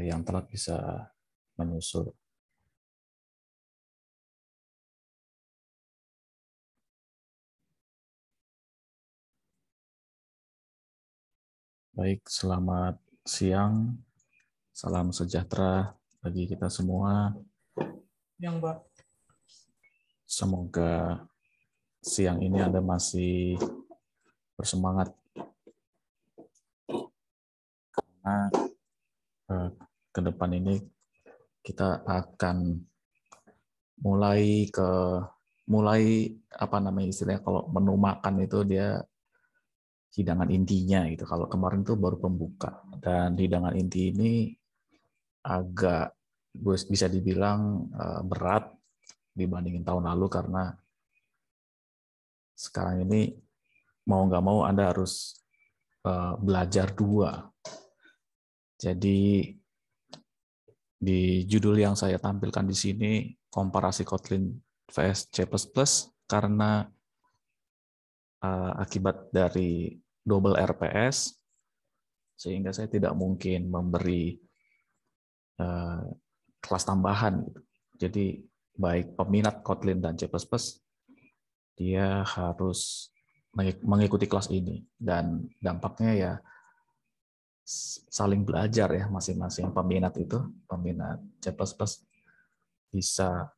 yang telat bisa menyusul. Baik, selamat siang, salam sejahtera bagi kita semua. Yang Mbak. Semoga siang ini Anda masih bersemangat karena ke depan ini kita akan mulai apa namanya istilahnya, kalau menu makan itu dia hidangan intinya gitu. Kalau kemarin itu baru pembuka, dan hidangan inti ini agak bisa dibilang berat dibandingin tahun lalu, karena sekarang ini mau nggak mau Anda harus belajar dua. Jadi di judul yang saya tampilkan di sini, komparasi Kotlin vs C++, karena akibat dari double RPS, sehingga saya tidak mungkin memberi kelas tambahan. Jadi baik peminat Kotlin dan C++, dia harus mengikuti kelas ini, dan dampaknya ya saling belajar ya, masing-masing peminat C++ bisa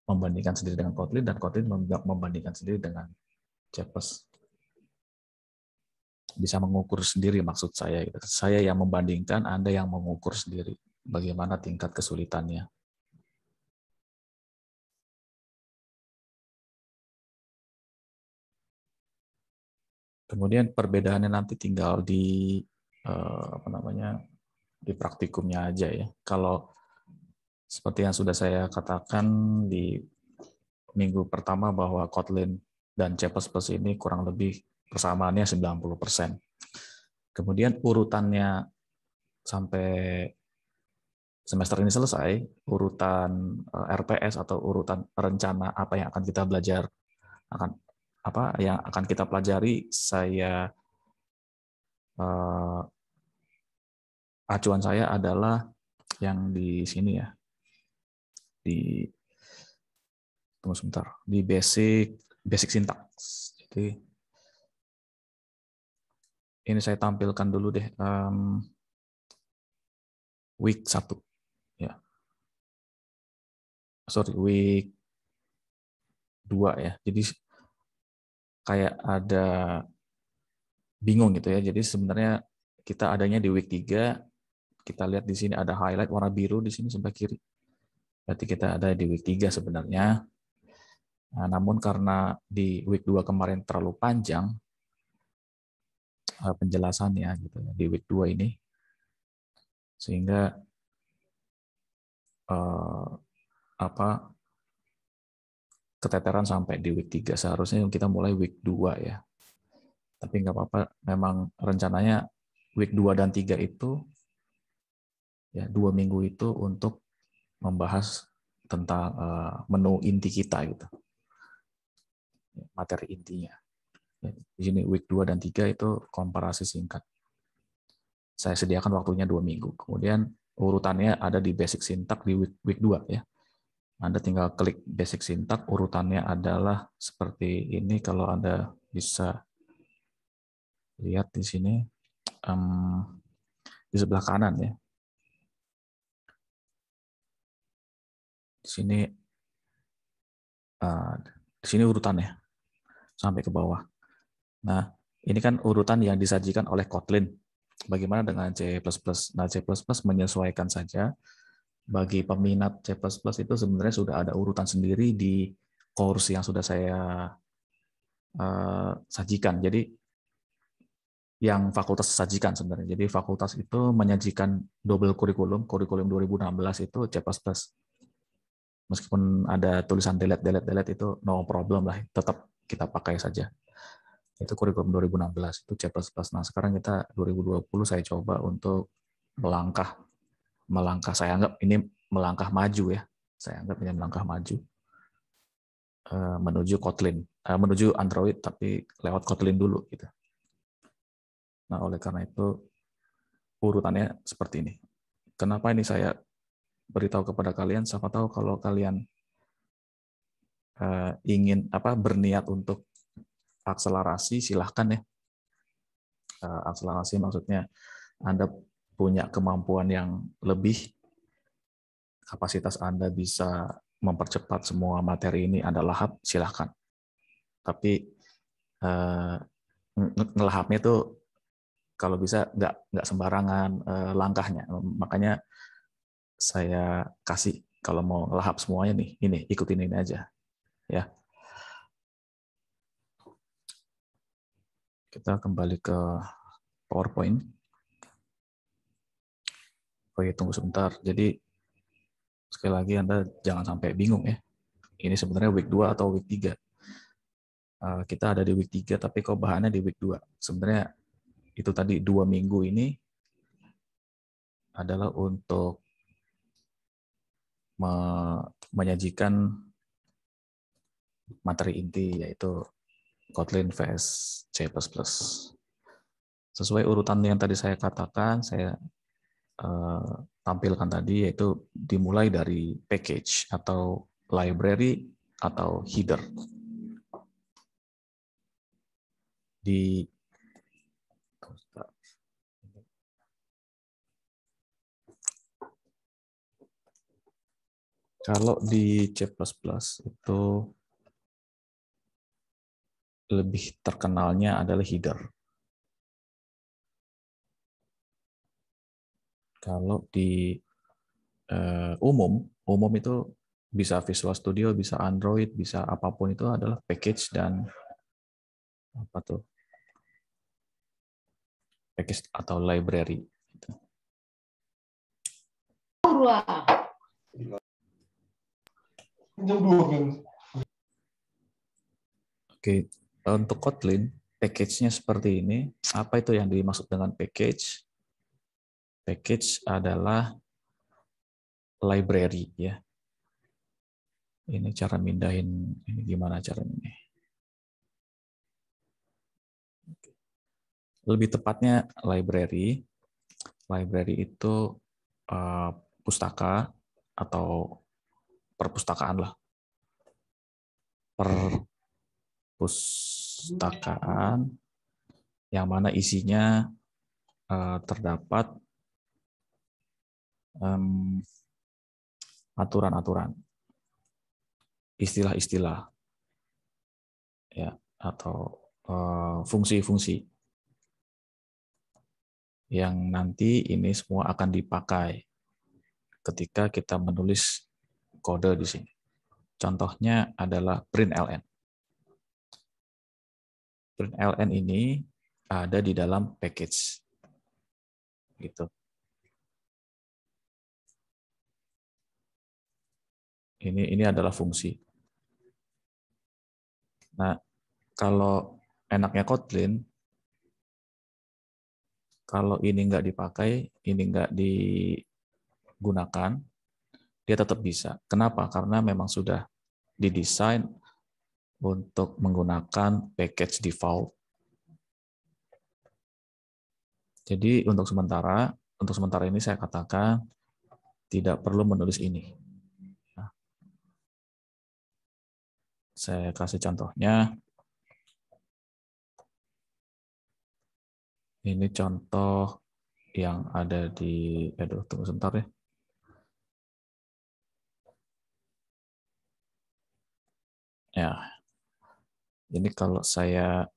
membandingkan sendiri dengan Kotlin, dan Kotlin membandingkan sendiri dengan C++. Bisa mengukur sendiri, maksud saya. Saya yang membandingkan, Anda yang mengukur sendiri bagaimana tingkat kesulitannya. Kemudian perbedaannya nanti tinggal di di praktikumnya aja ya. Kalau seperti yang sudah saya katakan di minggu pertama, bahwa Kotlin dan C++ ini kurang lebih persamaannya 90%. Kemudian urutannya sampai semester ini selesai, urutan RPS atau urutan rencana apa yang akan kita belajar, apa yang akan kita pelajari, saya acuan saya adalah yang di sini ya, tunggu sebentar, di basic syntax. Jadi ini saya tampilkan dulu deh, week 1 ya. Sorry, week 2 ya. Jadi kayak ada bingung gitu ya. Jadi sebenarnya kita adanya di week 3. Kita lihat di sini ada highlight warna biru di sini sebelah kiri. Berarti kita ada di week 3 sebenarnya. Nah, namun karena di week 2 kemarin terlalu panjang penjelasannya gitu ya, di week 2 ini, sehingga keteteran sampai di week 3. Seharusnya kita mulai week 2 ya. Tapi nggak apa-apa, memang rencananya week 2 dan 3 itu ya 2 minggu itu untuk membahas tentang menu inti kita gitu. Materi intinya. Di sini week 2 dan 3 itu komparasi singkat. Saya sediakan waktunya 2 minggu. Kemudian urutannya ada di basic syntax di week 2 ya. Anda tinggal klik basic syntax, urutannya adalah seperti ini. Kalau Anda bisa lihat di sini, di sebelah kanan ya. Di sini urutannya sampai ke bawah. Nah, ini kan urutan yang disajikan oleh Kotlin. Bagaimana dengan C++? Nah, C++ menyesuaikan saja. Bagi peminat C++ itu sebenarnya sudah ada urutan sendiri di course yang sudah saya sajikan. Jadi yang fakultas sajikan sebenarnya. Jadi fakultas itu menyajikan double kurikulum 2016 itu C++. Meskipun ada tulisan delete itu no problem lah, tetap kita pakai saja. Itu kurikulum 2016 itu C++. Nah, sekarang kita 2020, saya coba untuk melangkah saya anggap ini melangkah maju ya. Saya anggap ini melangkah maju menuju Kotlin, menuju Android tapi lewat Kotlin dulu gitu. Nah, oleh karena itu urutannya seperti ini. kenapa ini saya beritahu kepada kalian? Siapa tahu kalau kalian ingin berniat untuk akselerasi, silahkan ya. Akselerasi maksudnya Anda punya kemampuan yang lebih, kapasitas Anda bisa mempercepat semua materi ini Anda lahap, silahkan. Tapi ngelahapnya itu kalau bisa nggak sembarangan langkahnya. Makanya saya kasih kalau mau ngelahap semuanya nih, ini ikutin ini aja ya. Kita kembali ke PowerPoint. Oke, tunggu sebentar. Jadi sekali lagi Anda jangan sampai bingung ya. Ini sebenarnya week 2 atau week 3. Kita ada di week 3 tapi kok bahannya di week 2. Sebenarnya itu tadi 2 minggu ini adalah untuk menyajikan materi inti, yaitu Kotlin vs C++. Sesuai urutan yang tadi saya katakan, saya tampilkan tadi, yaitu dimulai dari package atau library atau header. Kalau di C++ itu lebih terkenalnya adalah header. Kalau di umum itu bisa Visual Studio, bisa Android, bisa apapun, itu adalah package dan package atau library. Oke, untuk Kotlin, package-nya seperti ini. Apa itu yang dimaksud dengan package? Package adalah library ya. Ini cara mindahin, ini gimana caranya ini? Lebih tepatnya library. Library itu pustaka atau perpustakaan lah. Perpustakaan yang mana isinya terdapat aturan-aturan, istilah-istilah, ya, atau fungsi-fungsi yang nanti ini semua akan dipakai ketika kita menulis kode di sini. Contohnya adalah println. Println ini ada di dalam package, gitu. Ini adalah fungsi. Nah, kalau enaknya Kotlin, kalau ini nggak dipakai, ini nggak digunakan, dia tetap bisa. Kenapa? Karena memang sudah didesain untuk menggunakan package default. Jadi untuk sementara ini saya katakan tidak perlu menulis ini. Nah, saya kasih contohnya. Ini contoh yang ada di, tunggu sebentar ya. Ya, ini kalau saya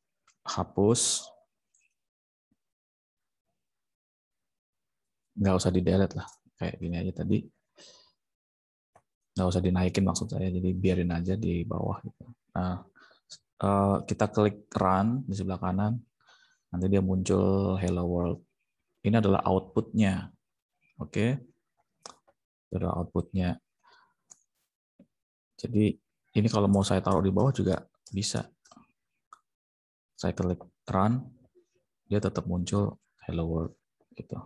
hapus, nggak usah di-delete lah, kayak gini aja tadi. Nggak usah dinaikin maksud saya, jadi biarin aja di bawah. Nah, kita klik run di sebelah kanan, nanti dia muncul hello world. Ini adalah outputnya, oke? Itu adalah outputnya. Jadi ini kalau mau saya taruh di bawah juga bisa. Saya klik run, dia tetap muncul hello world, gitu.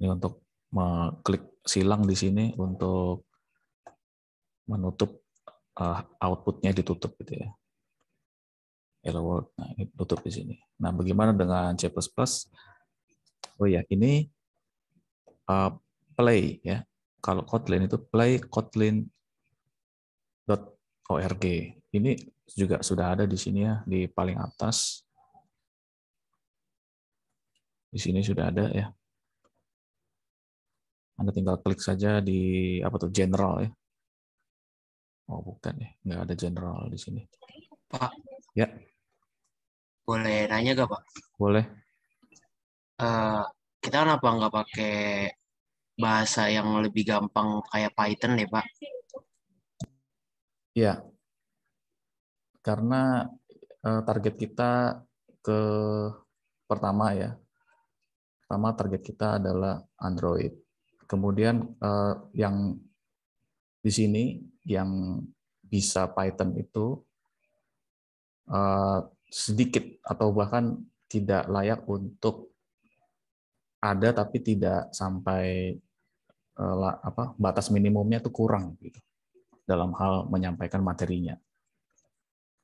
Ini untuk mengklik silang di sini untuk menutup outputnya, ditutup gitu ya. Hello world. Nah, ini tutup di sini. Nah, bagaimana dengan C++? Oh ya, ini uh, play ya. Kalau Kotlin itu play kotlin.org. Ini juga sudah ada di sini ya, di paling atas. Di sini sudah ada ya. Anda tinggal klik saja di apa tuh general ya. Oh bukan ya, nggak ada general di sini. Pak, Ya, boleh nanya gak Pak? boleh. Eh, kita kenapa nggak pakai bahasa yang lebih gampang kayak Python deh Pak? Ya, karena target kita ke pertama ya. Pertama target kita adalah Android. Kemudian yang di sini yang bisa Python itu sedikit atau bahkan tidak layak untuk ada tapi tidak sampai batas minimumnya itu kurang gitu, dalam hal menyampaikan materinya.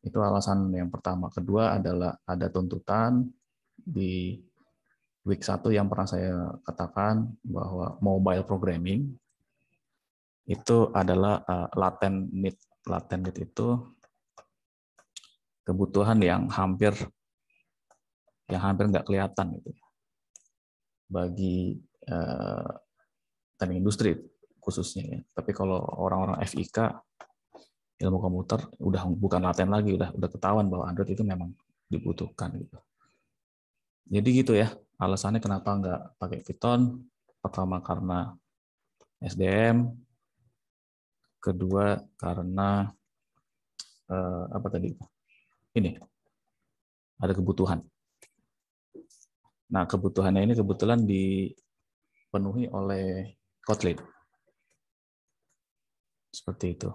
Itu alasan yang pertama. Kedua adalah ada tuntutan di week 1 yang pernah saya katakan bahwa mobile programming itu adalah latent need. Latent need itu kebutuhan yang hampir nggak kelihatan gitu bagi teknik industri khususnya ya. Tapi kalau orang-orang FIK ilmu komputer udah bukan laten lagi, udah ketahuan bahwa Android itu memang dibutuhkan gitu. Jadi gitu ya, alasannya kenapa nggak pakai Python. Pertama karena SDM, kedua karena apa tadi? Ini ada kebutuhan. Nah, kebutuhannya ini kebetulan dipenuhi oleh Kotlin. Seperti itu.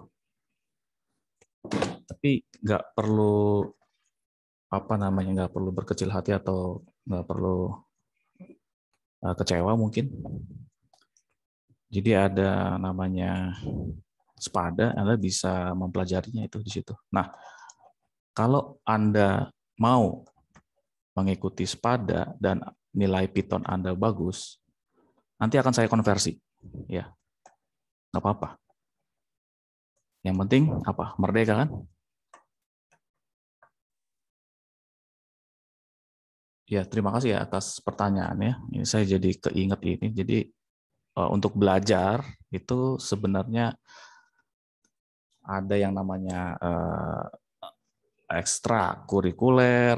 Tapi nggak perlu nggak perlu berkecil hati atau nggak perlu kecewa mungkin. Jadi ada namanya Spada, Anda bisa mempelajarinya itu di situ. Nah, kalau Anda mau mengikuti Spada dan nilai Python Anda bagus, nanti akan saya konversi. Ya, nggak apa-apa. Yang penting apa? Merdeka kan? Ya, terima kasih ya atas pertanyaannya. Ini saya jadi keinget ini. Jadi untuk belajar itu sebenarnya ada yang namanya ekstra kurikuler,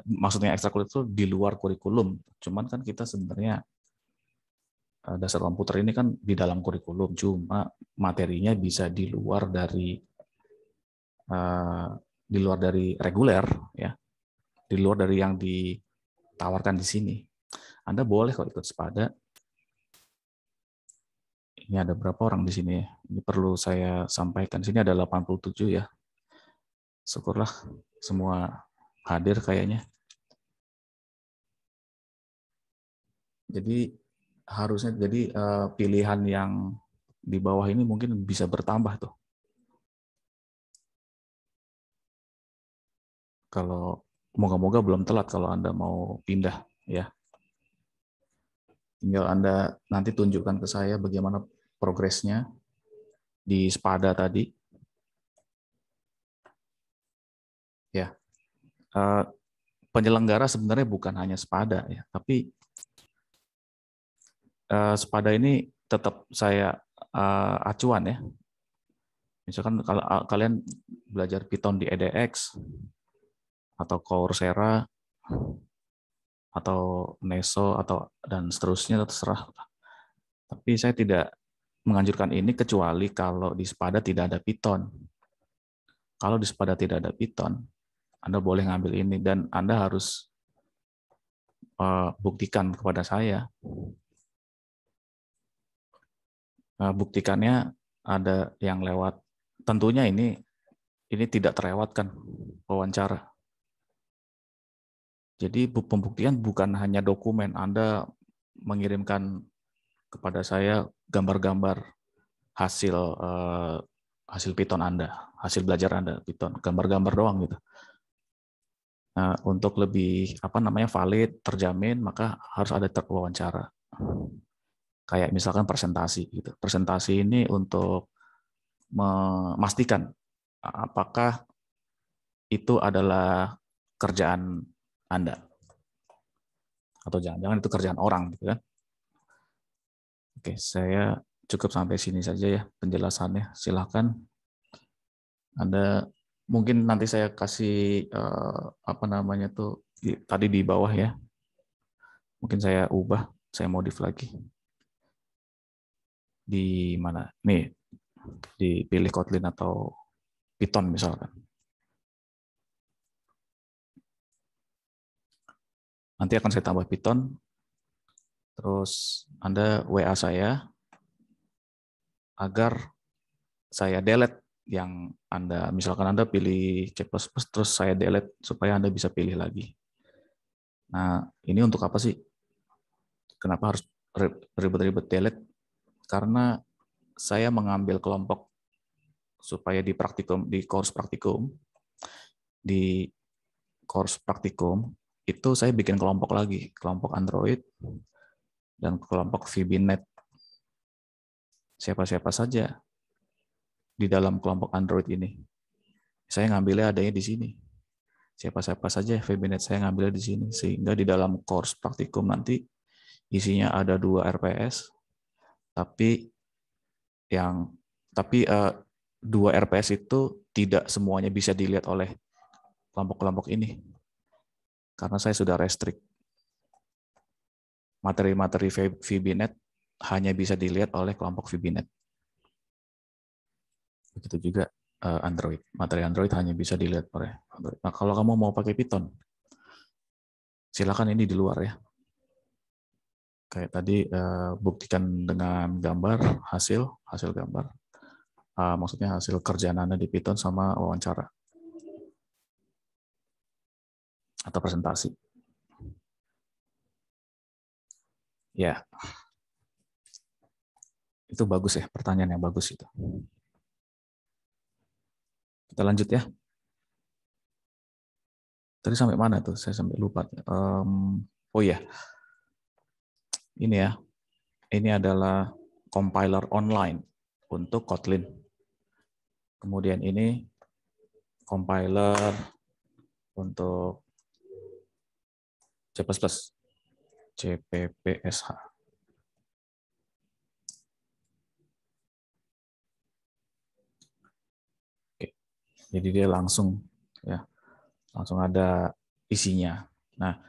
maksudnya ekstra kurikuler itu di luar kurikulum. Cuman kan kita sebenarnya dasar komputer ini kan di dalam kurikulum, cuma materinya bisa di luar dari reguler ya, di luar dari yang ditawarkan di sini. Anda boleh kalau ikut Spada. Ini ada berapa orang di sini? Ini perlu saya sampaikan. Di sini ada 87 ya. Syukurlah semua hadir kayaknya. Jadi harusnya pilihan yang di bawah ini mungkin bisa bertambah tuh. Kalau moga-moga belum telat kalau Anda mau pindah ya. Tinggal Anda nanti tunjukkan ke saya bagaimana progresnya di Spada tadi. Ya. Penyelenggara sebenarnya bukan hanya Spada ya, tapi Spada ini tetap saya acuan ya. Misalkan kalau kalian belajar Python di edX atau Coursera atau Neso dan seterusnya terserah. Tapi saya tidak menganjurkan ini kecuali kalau di Spada tidak ada Python. Kalau di Spada tidak ada Python, Anda boleh ngambil ini dan Anda harus buktikan kepada saya. Buktikannya ada yang lewat. Tentunya ini tidak terlewatkan wawancara. Jadi pembuktian bukan hanya dokumen. Anda mengirimkan kepada saya gambar-gambar hasil Python Anda, hasil belajar Anda Python, gambar-gambar doang gitu. Nah, untuk lebih valid, terjamin, maka harus ada wawancara. Kayak misalkan presentasi gitu. Presentasi ini untuk memastikan apakah itu adalah kerjaan Anda atau jangan-jangan itu kerjaan orang gitu kan. Oke, saya cukup sampai sini saja ya penjelasannya. Silahkan Anda, mungkin nanti saya kasih apa namanya tuh tadi di bawah ya. Mungkin saya ubah, saya modif lagi. Di mana? Nih, dipilih Kotlin atau Python misalkan. Nanti akan saya tambah Python. Terus Anda WA saya agar saya delete yang Anda, misalkan Anda pilih C++, terus saya delete supaya Anda bisa pilih lagi. Nah, ini untuk apa sih? Kenapa harus ribet-ribet delete? Karena saya mengambil kelompok supaya di praktikum, di course praktikum itu saya bikin kelompok lagi, kelompok Android dan kelompok VB.NET. Siapa-siapa saja di dalam kelompok Android ini. Saya ngambilnya adanya di sini. Siapa-siapa saja VB.NET saya ngambilnya di sini. Sehingga di dalam course praktikum nanti isinya ada 2 RPS, tapi yang 2 RPS itu tidak semuanya bisa dilihat oleh kelompok-kelompok ini. Karena saya sudah restrict. Materi-materi VB.NET hanya bisa dilihat oleh kelompok VB.NET. Begitu juga Android. Materi Android hanya bisa dilihat oleh Android. Nah, kalau kamu mau pakai Python, silakan ini di luar ya. Kayak tadi buktikan dengan gambar hasil gambar. Maksudnya hasil kerjaan Anda di Python sama wawancara atau presentasi. Ya, itu bagus ya, pertanyaan yang bagus itu. Kita lanjut ya. Tadi sampai mana tuh? Saya sampai lupa. Oh ya, ini ya. Ini adalah compiler online untuk Kotlin. Kemudian ini compiler untuk C++, CPPSH. Oke. Jadi dia langsung ada isinya. Nah,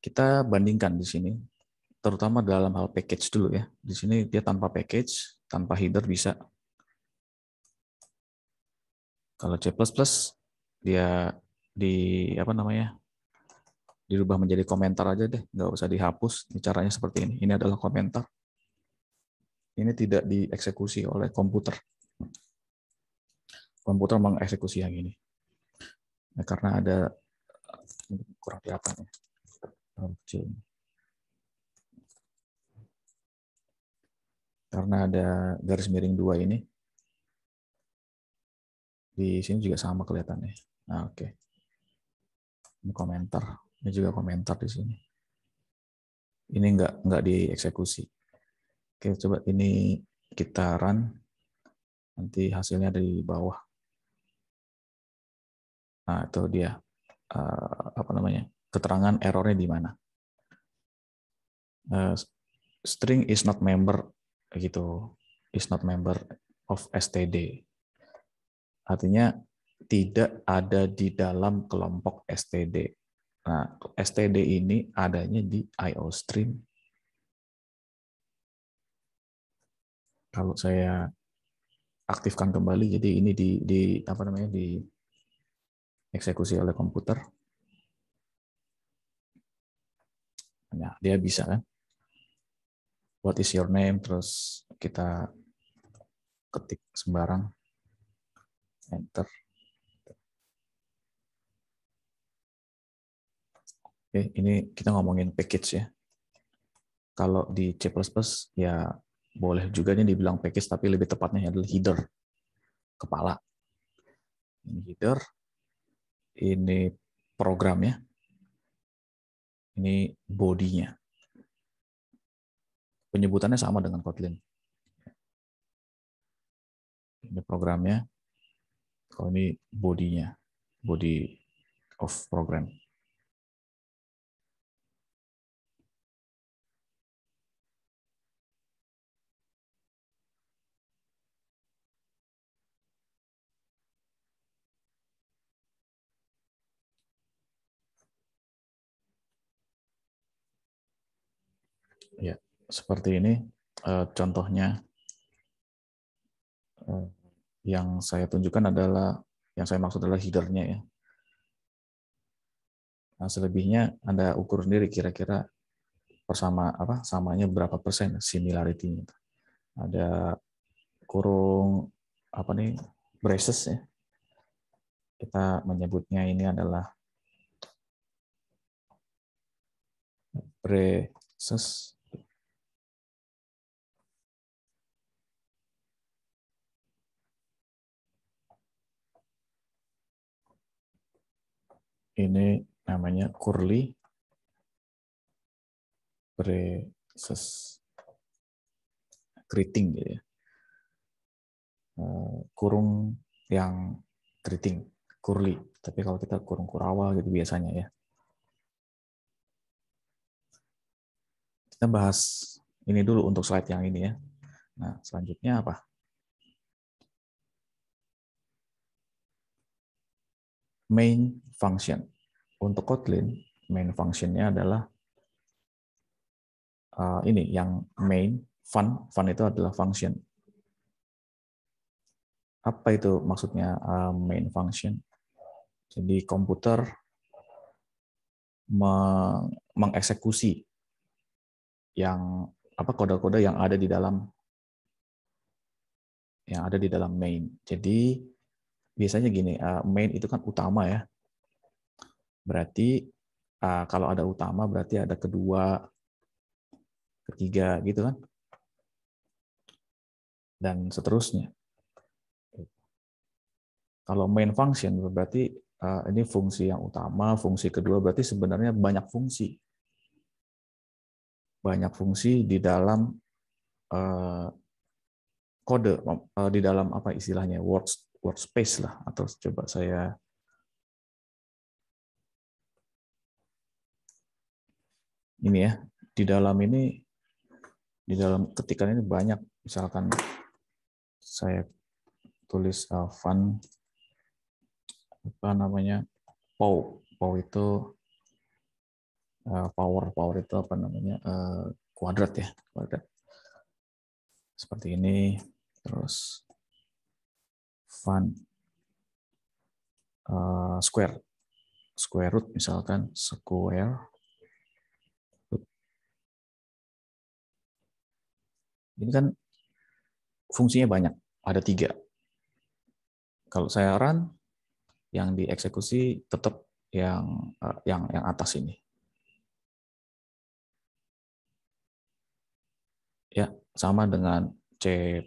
kita bandingkan di sini, terutama dalam hal package dulu ya. Di sini dia tanpa package, tanpa header bisa. Kalau C++ dia dirubah menjadi komentar aja deh, nggak usah dihapus. Ini caranya seperti ini. Ini adalah komentar. Ini tidak dieksekusi oleh komputer. Komputer mengeksekusi yang ini. Nah, karena ada kurang kelihatan ya. Karena ada garis miring 2 ini. Di sini juga sama kelihatannya. Nah, oke. Ini komentar. Ini juga komentar di sini. Ini nggak dieksekusi. Oke, coba ini kita run. Nanti hasilnya ada di bawah. Nah, itu dia keterangan errornya di mana. String is not member gitu, is not member of std. Artinya tidak ada di dalam kelompok std. Nah, std ini adanya di iostream. Kalau saya aktifkan kembali, jadi ini dieksekusi oleh komputer. Nah, dia bisa kan? What is your name? Terus kita ketik sembarang, enter. Oke, ini kita ngomongin package ya. Kalau di C++ ya boleh juga ini dibilang package, tapi lebih tepatnya adalah header, kepala. Ini header, ini programnya, ini bodinya. Penyebutannya sama dengan Kotlin. Ini programnya, kalau ini body-nya, body of program. Ya, seperti ini contohnya. Yang saya tunjukkan adalah, yang saya maksud adalah header-nya ya. Nah, selebihnya Anda ukur sendiri kira-kira samanya berapa persen similarity-nya. Ada kurung apa nih, braces ya. Kita menyebutnya ini adalah braces. Ini namanya curly braces, keriting gitu ya. Kurung yang keriting, curly. Tapi kalau kita kurung kurawa gitu biasanya ya. Kita bahas ini dulu untuk slide yang ini ya. Nah, selanjutnya apa? Main function. Untuk Kotlin, main function-nya adalah ini yang main, fun itu adalah function. Apa itu maksudnya main function? Jadi komputer mengeksekusi yang kode-kode yang ada di dalam main. Jadi biasanya gini, main itu kan utama ya. Berarti kalau ada utama berarti ada kedua, ketiga gitu kan. Dan seterusnya. Kalau main function berarti ini fungsi yang utama, fungsi kedua berarti sebenarnya banyak fungsi. Banyak fungsi di dalam kode, di dalam apa istilahnya, workspace lah, atau coba saya ini ya, di dalam ketikan ini banyak, misalkan saya tulis fun apa namanya, pow itu power itu apa namanya, kuadrat ya, kuadrat seperti ini. Terus fun square root misalkan, square root. Ini kan fungsinya banyak, ada 3. Kalau saya run, yang dieksekusi tetap yang atas ini. Ya, sama dengan C++.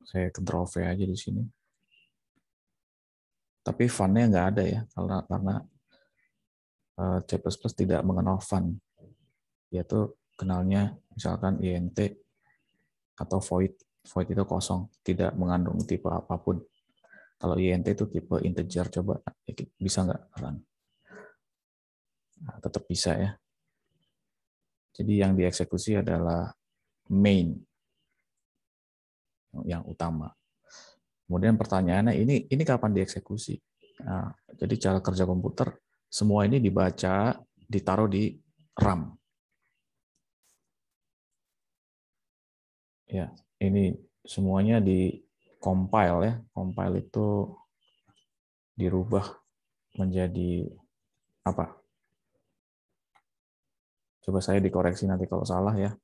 Saya Ctrl V aja di sini. Tapi fun-nya nggak ada ya, karena C++ tidak mengenal fun. Yaitu kenalnya misalkan int atau void. Void itu kosong, tidak mengandung tipe apapun. Kalau int itu tipe integer, coba bisa nggak run? Nah, tetap bisa ya. Jadi yang dieksekusi adalah main yang utama. Kemudian pertanyaannya, ini kapan dieksekusi? Nah, jadi cara kerja komputer, semua ini dibaca, ditaruh di RAM. Ya, ini semuanya di compile ya. Compile itu dirubah menjadi apa? Coba saya dikoreksi nanti kalau salah ya.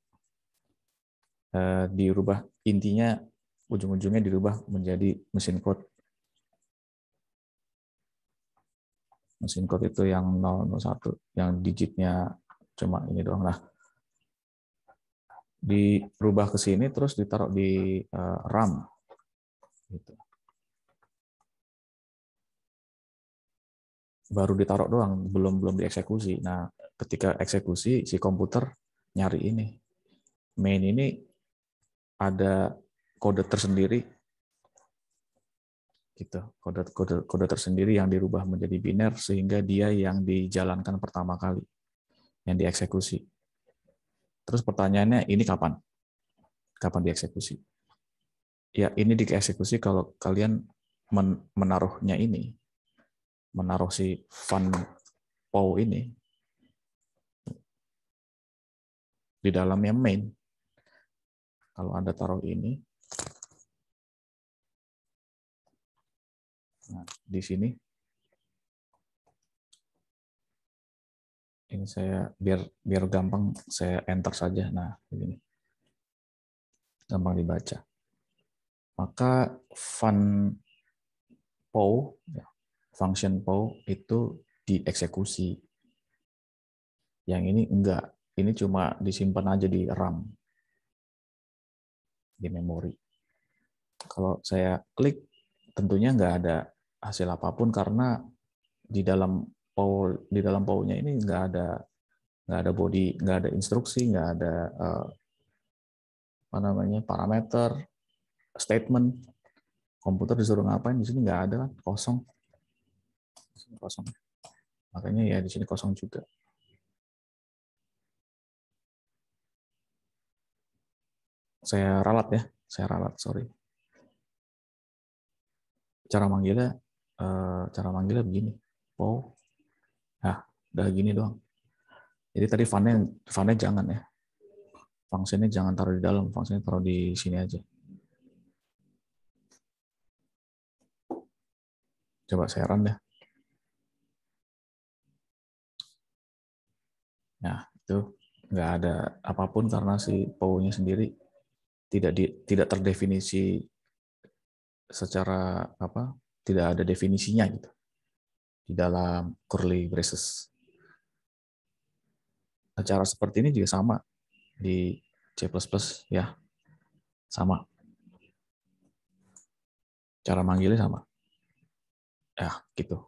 Dirubah, intinya ujung-ujungnya dirubah menjadi mesin code. Mesin code itu yang 001, yang digitnya cuma ini doang lah. Dirubah ke sini terus ditaruh di RAM. Gitu. baru ditaruh doang, belum belum dieksekusi. Nah, ketika eksekusi si komputer nyari ini. Main ini ada kode tersendiri gitu. Kode tersendiri yang dirubah menjadi biner sehingga dia yang dijalankan pertama kali, yang dieksekusi. Terus pertanyaannya ini kapan? Kapan dieksekusi? Ya, ini dieksekusi kalau kalian menaruhnya ini, menaruh si fun POW ini di dalamnya main. Kalau Anda taruh ini, nah, di sini, ini saya biar gampang saya enter saja. Nah, ini gampang dibaca. Maka fun POW, ya, function POW itu dieksekusi. Yang ini enggak, ini cuma disimpan aja di RAM, di memori. Kalau saya klik, tentunya nggak ada hasil apapun karena di dalam POW-nya ini nggak ada body, nggak ada instruksi, nggak ada apa namanya parameter, statement. Komputer disuruh ngapain di sini nggak ada kan, kosong. Di sini kosong. Makanya ya di sini kosong juga. Saya ralat, sorry. Cara manggilnya begini. POW. Nah, udah gini doang. Jadi tadi funnya jangan ya. Fungsinya jangan taruh di dalam, fungsinya taruh di sini aja. Coba saya run deh. Nah, itu nggak ada apapun karena si POW-nya sendiri tidak terdefinisi secara apa, tidak ada definisinya gitu di dalam curly braces. Nah, cara seperti ini juga sama di C++ ya, sama. Cara manggilnya sama. Ya, gitu.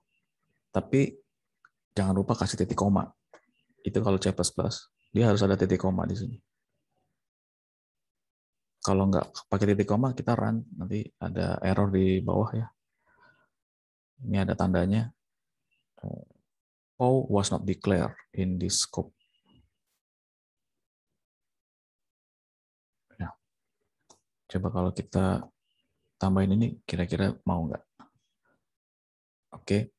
Tapi jangan lupa kasih titik koma. Itu kalau C++, dia harus ada titik koma di sini. Kalau nggak pakai titik koma, kita run, nanti ada error di bawah ya. Ini ada tandanya. POW was not declared in this scope. Nah, coba kalau kita tambahin ini, kira-kira mau nggak? Oke.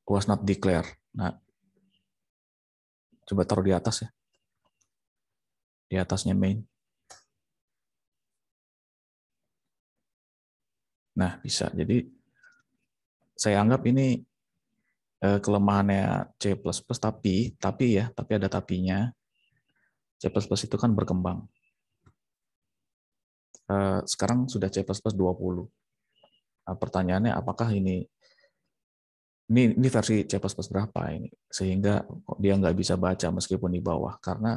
Was not declared. Nah, coba taruh di atas ya. Di atasnya main. Nah, bisa. Jadi, saya anggap ini kelemahannya C++, tapi ada tapinya. C++ itu kan berkembang. Sekarang sudah C++ 20. Nah, pertanyaannya apakah ini versi C++ berapa ini? Sehingga dia nggak bisa baca meskipun di bawah. Karena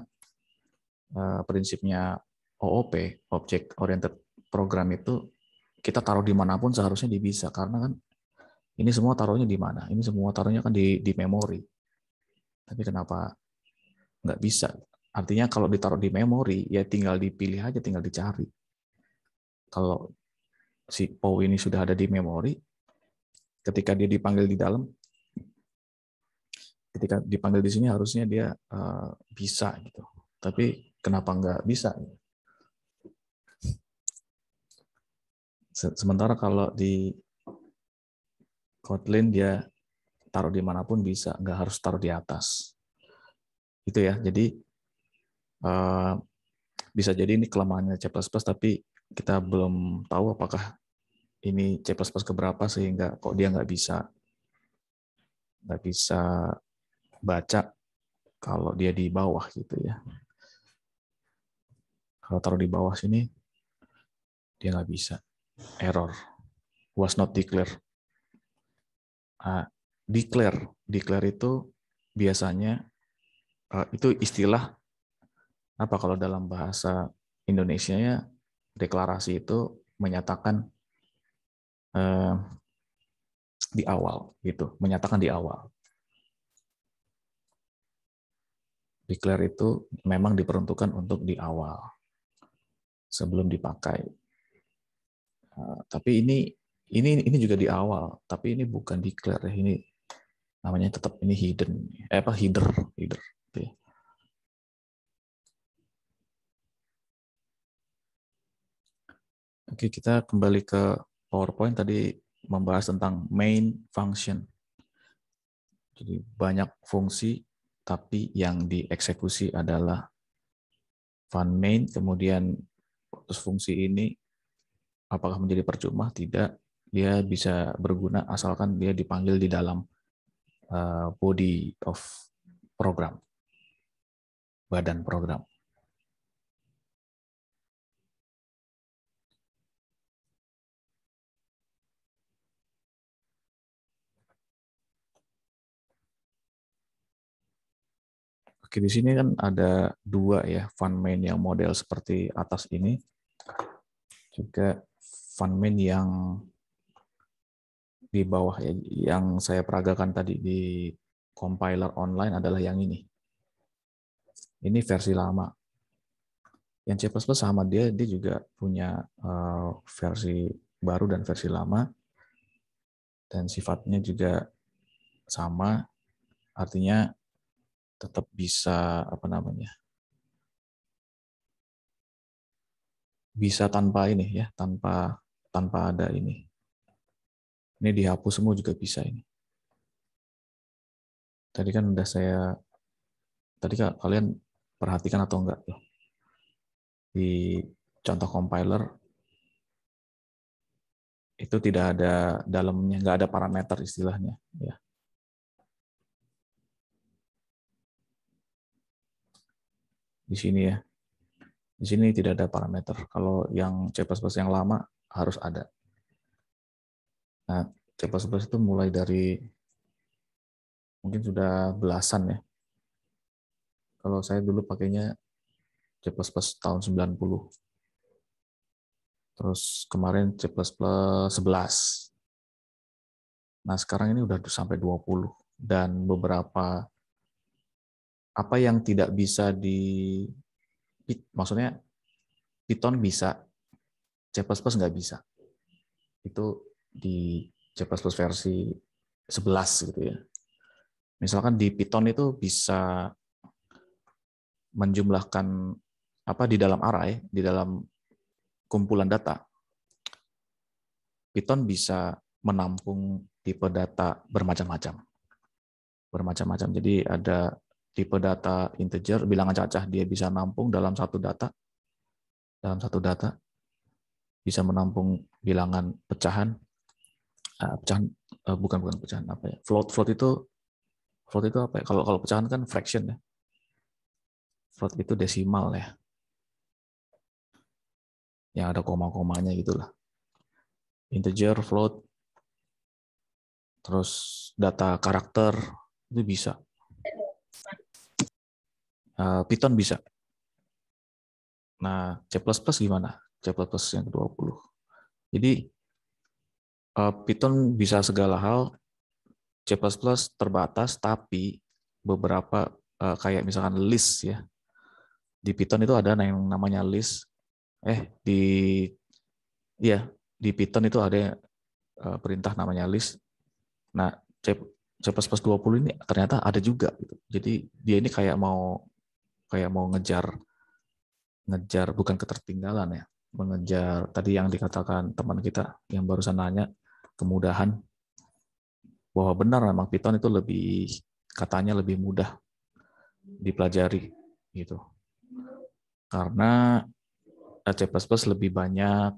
prinsipnya OOP, Object Oriented Program itu, kita taruh dimanapun seharusnya bisa. Karena kan ini semua taruhnya di mana? Ini semua taruhnya kan di memori. Tapi kenapa nggak bisa? Artinya kalau ditaruh di memori, ya tinggal dipilih aja, tinggal dicari. Kalau si POW ini sudah ada di memori, ketika dia dipanggil di dalam, ketika dipanggil di sini harusnya dia bisa gitu. Tapi kenapa nggak bisa? Sementara kalau di Kotlin dia taruh dimanapun bisa, nggak harus taruh di atas. Itu ya. Jadi bisa jadi ini kelemahannya C++, tapi kita belum tahu apakah ini C++ keberapa sehingga kok dia nggak bisa baca kalau dia di bawah gitu ya. Kalau taruh di bawah sini dia nggak bisa. Error. Was not declared. Declare itu biasanya itu istilah apa kalau dalam bahasa Indonesianya, deklarasi itu menyatakan di awal gitu, menyatakan di awal. Declare itu memang diperuntukkan untuk di awal sebelum dipakai. Tapi ini juga di awal, tapi ini bukan declare, ini namanya tetap ini hidden, header, header. Oke, kita kembali ke PowerPoint tadi membahas tentang main function. Jadi banyak fungsi, tapi yang dieksekusi adalah fun main. Kemudian fungsi ini apakah menjadi percuma? Tidak. Dia bisa berguna asalkan dia dipanggil di dalam body of program, badan program. Oke, di sini kan ada dua ya, fun main yang model seperti atas ini, juga fun main yang di bawah ya, yang saya peragakan tadi di compiler online adalah yang ini. Ini versi lama. Yang C++ sama dia juga punya versi baru dan versi lama, dan sifatnya juga sama, artinya tetap bisa bisa tanpa ini ya, tanpa ada ini. Ini dihapus semua juga bisa ini. Tadi kan udah tadi kalian perhatikan atau enggak tuh? Di contoh compiler itu tidak ada dalamnya, nggak ada parameter istilahnya. Ya. Di sini ya, di sini tidak ada parameter. Kalau yang C++ yang lama harus ada. Nah, C++ itu mulai dari mungkin sudah belasan ya. Kalau saya dulu pakainya C++ tahun 90. Terus kemarin C++ 11. Nah, sekarang ini udah sampai 20. Dan beberapa apa yang tidak bisa maksudnya Python bisa, C++ nggak bisa. Itu di C++ versi 11 gitu ya. Misalkan di Python itu bisa menjumlahkan apa di dalam array, di dalam kumpulan data. Python bisa menampung tipe data bermacam-macam. Bermacam-macam. Jadi ada tipe data integer, bilangan cacah, dia bisa nampung dalam satu data. Dalam satu data bisa menampung bilangan pecahan, bukan pecahan apa ya? Float itu apa ya? Kalau pecahan kan fraction ya. Float itu desimal ya. Yang ada koma-komanya gitulah. Integer, float, terus data karakter itu bisa. Python bisa. Nah, C++ gimana? C++ yang ke-20. Jadi Python bisa segala hal, C++ terbatas, tapi beberapa kayak misalkan list ya. Di Python itu ada yang namanya list. Di ya di Python itu ada perintah namanya list. Nah, C++ 20 ini ternyata ada juga gitu. Jadi dia ini kayak mau ngejar bukan ketertinggalan ya, mengejar tadi yang dikatakan teman kita yang barusan nanya, kemudahan, bahwa benar memang Python itu katanya lebih mudah dipelajari gitu. Karena C++ lebih banyak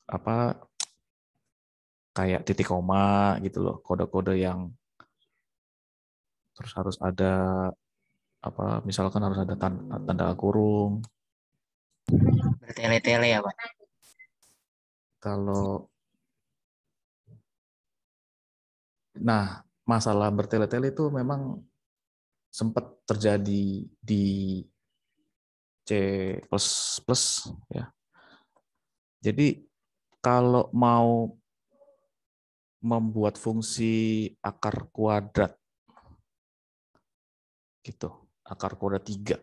apa kayak titik koma gitu loh, kode-kode yang terus harus ada misalkan harus ada tanda kurung. Bertele-tele ya, Pak. Kalau masalah bertele-tele itu memang sempat terjadi di C++ ya. Jadi kalau mau membuat fungsi akar kuadrat gitu, akar kuadrat 3.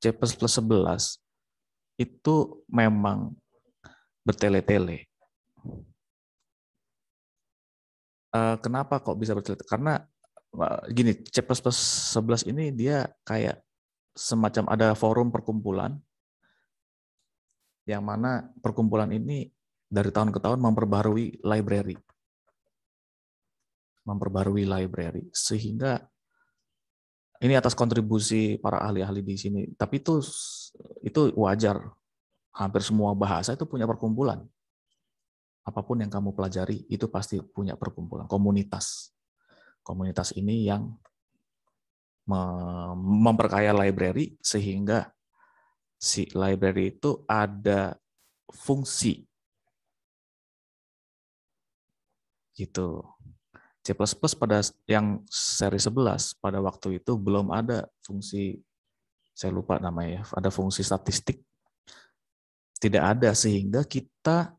C++11 itu memang bertele-tele. Kenapa kok bisa bertele-tele? Karena gini, C++11 ini dia kayak semacam ada forum perkumpulan, yang mana perkumpulan ini dari tahun ke tahun memperbarui library, sehingga ini atas kontribusi para ahli-ahli di sini. Tapi itu wajar. Hampir semua bahasa itu punya perkumpulan. Apapun yang kamu pelajari itu pasti punya perkumpulan, komunitas. Komunitas ini yang memperkaya library sehingga si library itu ada fungsi gitu. C++ pada yang seri 11 pada waktu itu belum ada fungsi, saya lupa namanya, ada fungsi statistik. Tidak ada, sehingga kita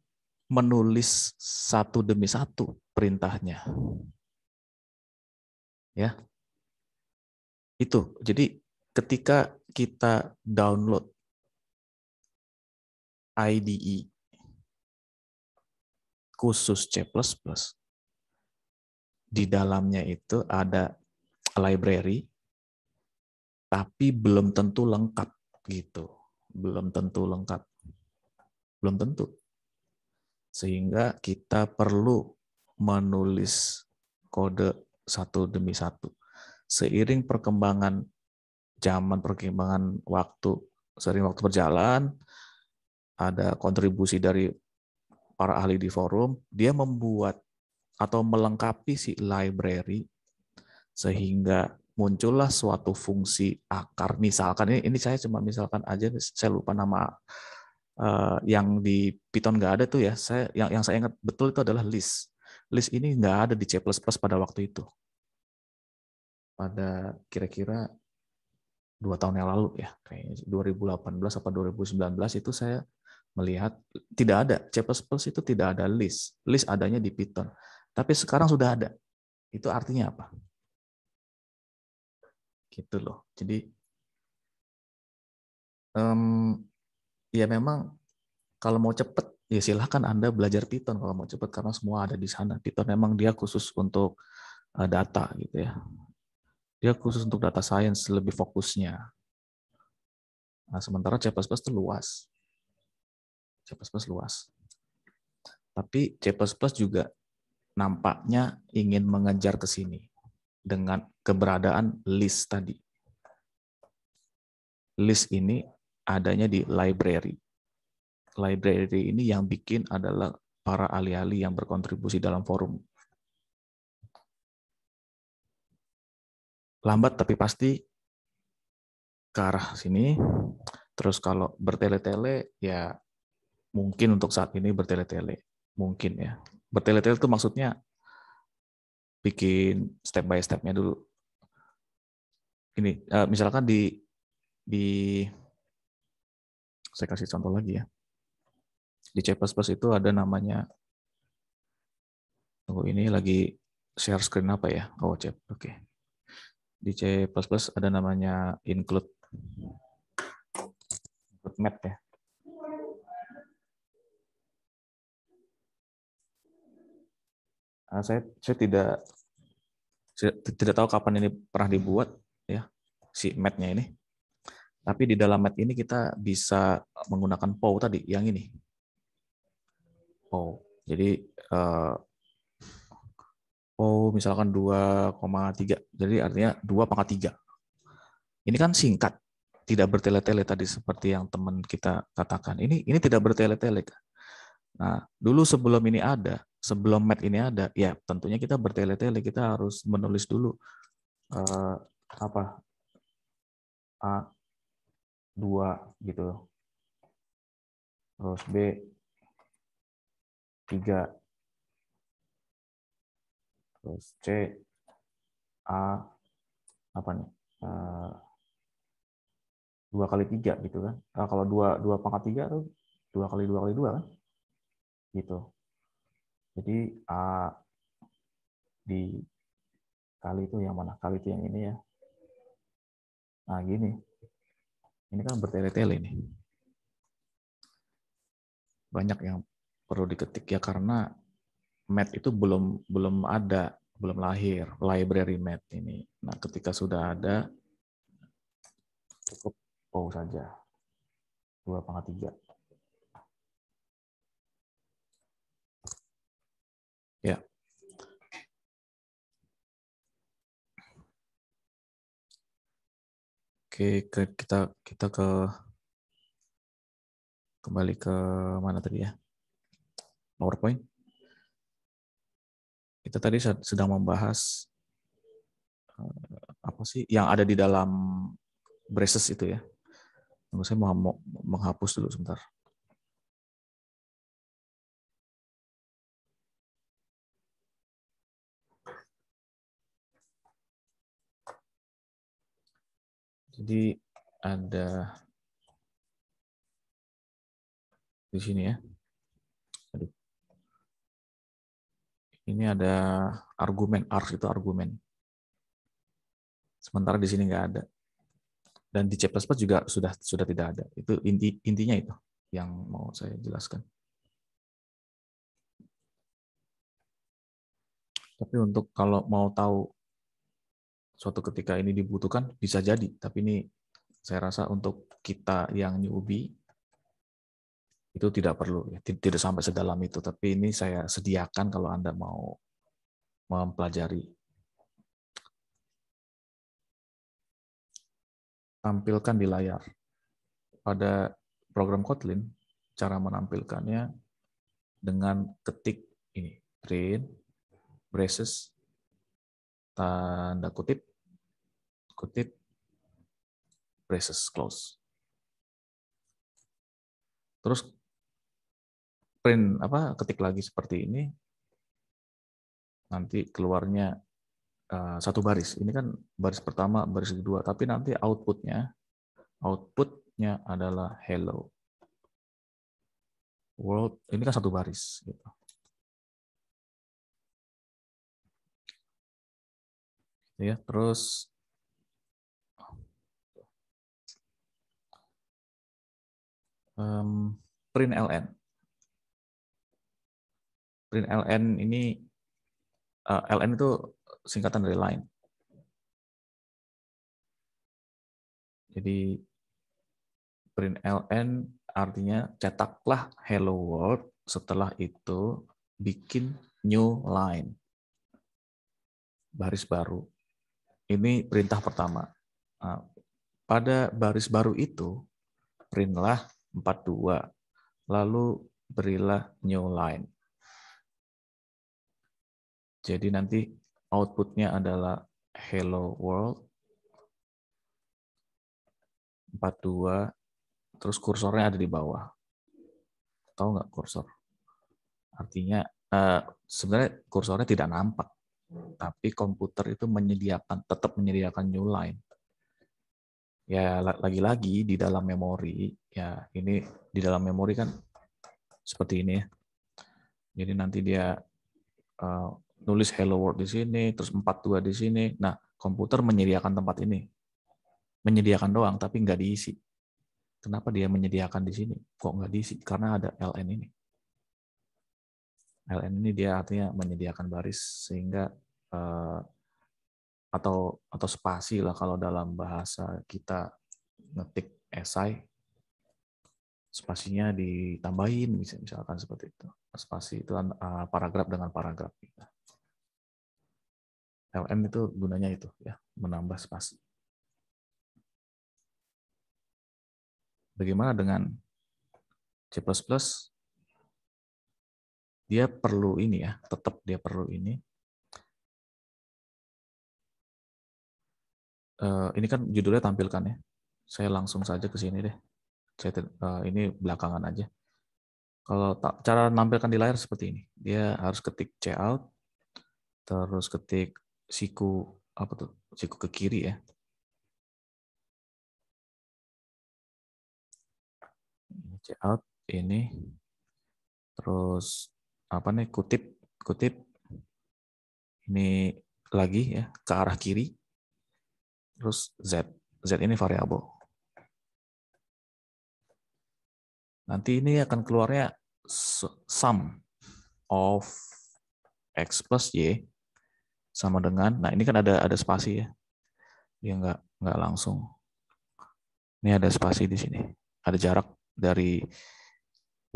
menulis satu demi satu perintahnya. Ya. Itu. Jadi ketika kita download IDE khusus C++, di dalamnya itu ada library, tapi belum tentu lengkap gitu. Belum tentu lengkap. Belum tentu. Sehingga kita perlu menulis kode satu demi satu. Seiring perkembangan zaman, perkembangan waktu, sering waktu berjalan, ada kontribusi dari para ahli di forum, dia membuat atau melengkapi si library sehingga muncullah suatu fungsi akar. Misalkan ini saya cuma misalkan aja, saya lupa nama yang di Python nggak ada tuh ya. Yang saya ingat betul itu adalah list. List ini nggak ada di C++ pada waktu itu. Pada kira-kira 2 tahun yang lalu ya, kayak 2018 atau 2019 itu saya melihat tidak ada, C++ itu tidak ada list. List adanya di Python. Tapi sekarang sudah ada. Itu artinya apa? Gitu loh. Jadi ya memang kalau mau cepet ya silahkan Anda belajar Python kalau mau cepet, karena semua ada di sana. Python memang dia khusus untuk data gitu ya. Dia khusus untuk data science lebih fokusnya. Nah, sementara C++ itu luas. C++ luas. Tapi C++ juga nampaknya ingin mengejar ke sini dengan keberadaan list tadi. List ini adanya di library. Library ini yang bikin adalah para ahli-ahli yang berkontribusi dalam forum. Lambat tapi pasti ke arah sini. Terus kalau bertele-tele, ya mungkin untuk saat ini bertele-tele. Mungkin ya. Bertele-tele itu maksudnya bikin step by step-nya dulu. Ini misalkan di saya kasih contoh lagi ya. Di C++ itu ada namanya, tunggu ini lagi share screen apa ya? Oh, C. Oke. Di C++ ada namanya include math ya. Saya tidak tahu kapan ini pernah dibuat ya, si math-nya ini. Tapi di dalam math ini kita bisa menggunakan POW tadi, yang ini. POW. Jadi POW misalkan 2,3. Jadi artinya 2,3. Ini kan singkat, tidak bertele-tele tadi seperti yang teman kita katakan. Ini tidak bertele-tele. Nah, dulu sebelum ini ada, sebelum math ini ada, ya tentunya kita bertele-tele, kita harus menulis dulu apa A2 gitu. Terus B3, terus A apa nih? 2 kali 3 gitu kan. Kalau 2 pangkat 3 tuh 2 kali 2 kali 2 kan? Gitu. Jadi A dikali itu yang mana? Kali itu yang ini ya. Nah gini, ini kan bertele-tele nih. Banyak yang perlu diketik ya karena math itu belum ada, belum lahir library math ini. Nah ketika sudah ada, cukup O saja, 2/3. Ya, oke, kita kembali ke mana tadi ya? PowerPoint. Kita tadi sedang membahas apa sih yang ada di dalam braces itu ya. Tunggu, saya mau menghapus dulu sebentar. Jadi ada di sini ya. Aduh. Ini ada argumen, args itu argumen. Sementara di sini nggak ada. Dan di C++ juga sudah tidak ada. Itu intinya itu yang mau saya jelaskan. Tapi untuk kalau mau tahu suatu ketika ini dibutuhkan, bisa jadi. Tapi ini saya rasa untuk kita yang newbie, itu tidak perlu. Tidak sampai sedalam itu. Tapi ini saya sediakan kalau Anda mau mempelajari. Tampilkan di layar. Pada program Kotlin, cara menampilkannya dengan ketik ini, print, braces, tanda kutip, kutip, braces close. Terus print ketik lagi seperti ini, nanti keluarnya satu baris. Ini kan baris pertama, baris kedua, tapi nanti outputnya adalah hello world. Ini kan satu baris gitu. Ya, terus print ln. Print ln ini ln itu singkatan dari line. Jadi print ln artinya cetaklah hello world, setelah itu bikin new line, baris baru. Ini perintah pertama. Nah, pada baris baru itu printlah 42, lalu berilah new line. Jadi nanti outputnya adalah hello world 42, terus kursornya ada di bawah. Tahu nggak kursor? Artinya sebenarnya kursornya tidak nampak, tapi komputer itu tetap menyediakan new line. Ya lagi-lagi di dalam memori, ya ini di dalam memori kan seperti ini ya. Jadi nanti dia nulis hello world di sini, terus 42 di sini. Nah, komputer menyediakan tempat ini. Menyediakan doang, tapi nggak diisi. Kenapa dia menyediakan di sini? Kok nggak diisi? Karena ada ln ini. ln ini dia artinya menyediakan baris sehingga atau spasi lah kalau dalam bahasa kita ngetik esai, spasinya ditambahin misalkan seperti itu. Spasi itu paragraf dengan paragraf. ln itu gunanya itu ya, menambah spasi. Bagaimana dengan C++? Dia perlu ini ya, tetap dia perlu ini. Ini kan judulnya tampilkan ya. Saya langsung saja ke sini deh. Ini belakangan aja. Kalau cara menampilkan di layar seperti ini, dia harus ketik cout, terus ketik siku siku ke kiri ya. Cout ini, terus kutip kutip, ini lagi ya ke arah kiri, terus Z. Z ini variabel. Nanti ini akan keluarnya sum of X plus Y sama dengan, nah ini kan ada spasi ya, dia nggak langsung. Ini ada spasi di sini, ada jarak dari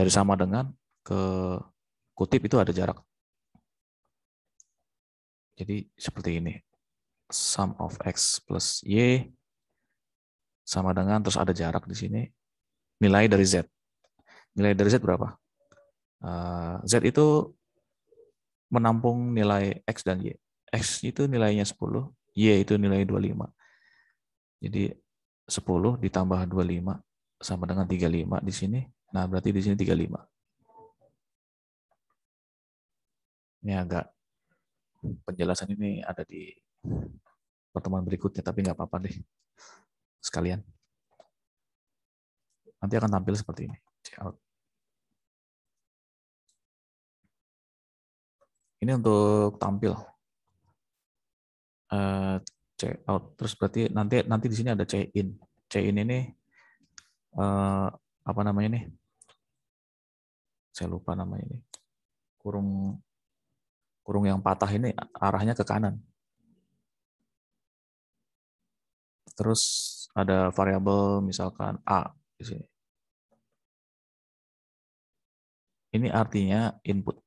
sama dengan ke kutip itu ada jarak. Jadi seperti ini, sum of X plus Y sama dengan, terus ada jarak di sini, nilai dari Z. Nilai dari Z berapa? Z itu menampung nilai X dan Y. X itu nilainya 10, Y itu nilai 25. Jadi 10 ditambah 25 sama dengan 35 di sini. Nah, berarti di sini 35. Ini agak, penjelasan ini ada di pertemuan berikutnya, tapi nggak apa-apa deh. Sekalian. Nanti akan tampil seperti ini. Check out. Ini untuk tampil. Check out. Terus berarti nanti di sini ada check in. Check in ini apa namanya nih? Saya lupa namanya ini. Kurung yang patah ini arahnya ke kanan. Terus ada variabel misalkan A di sini. Ini artinya input.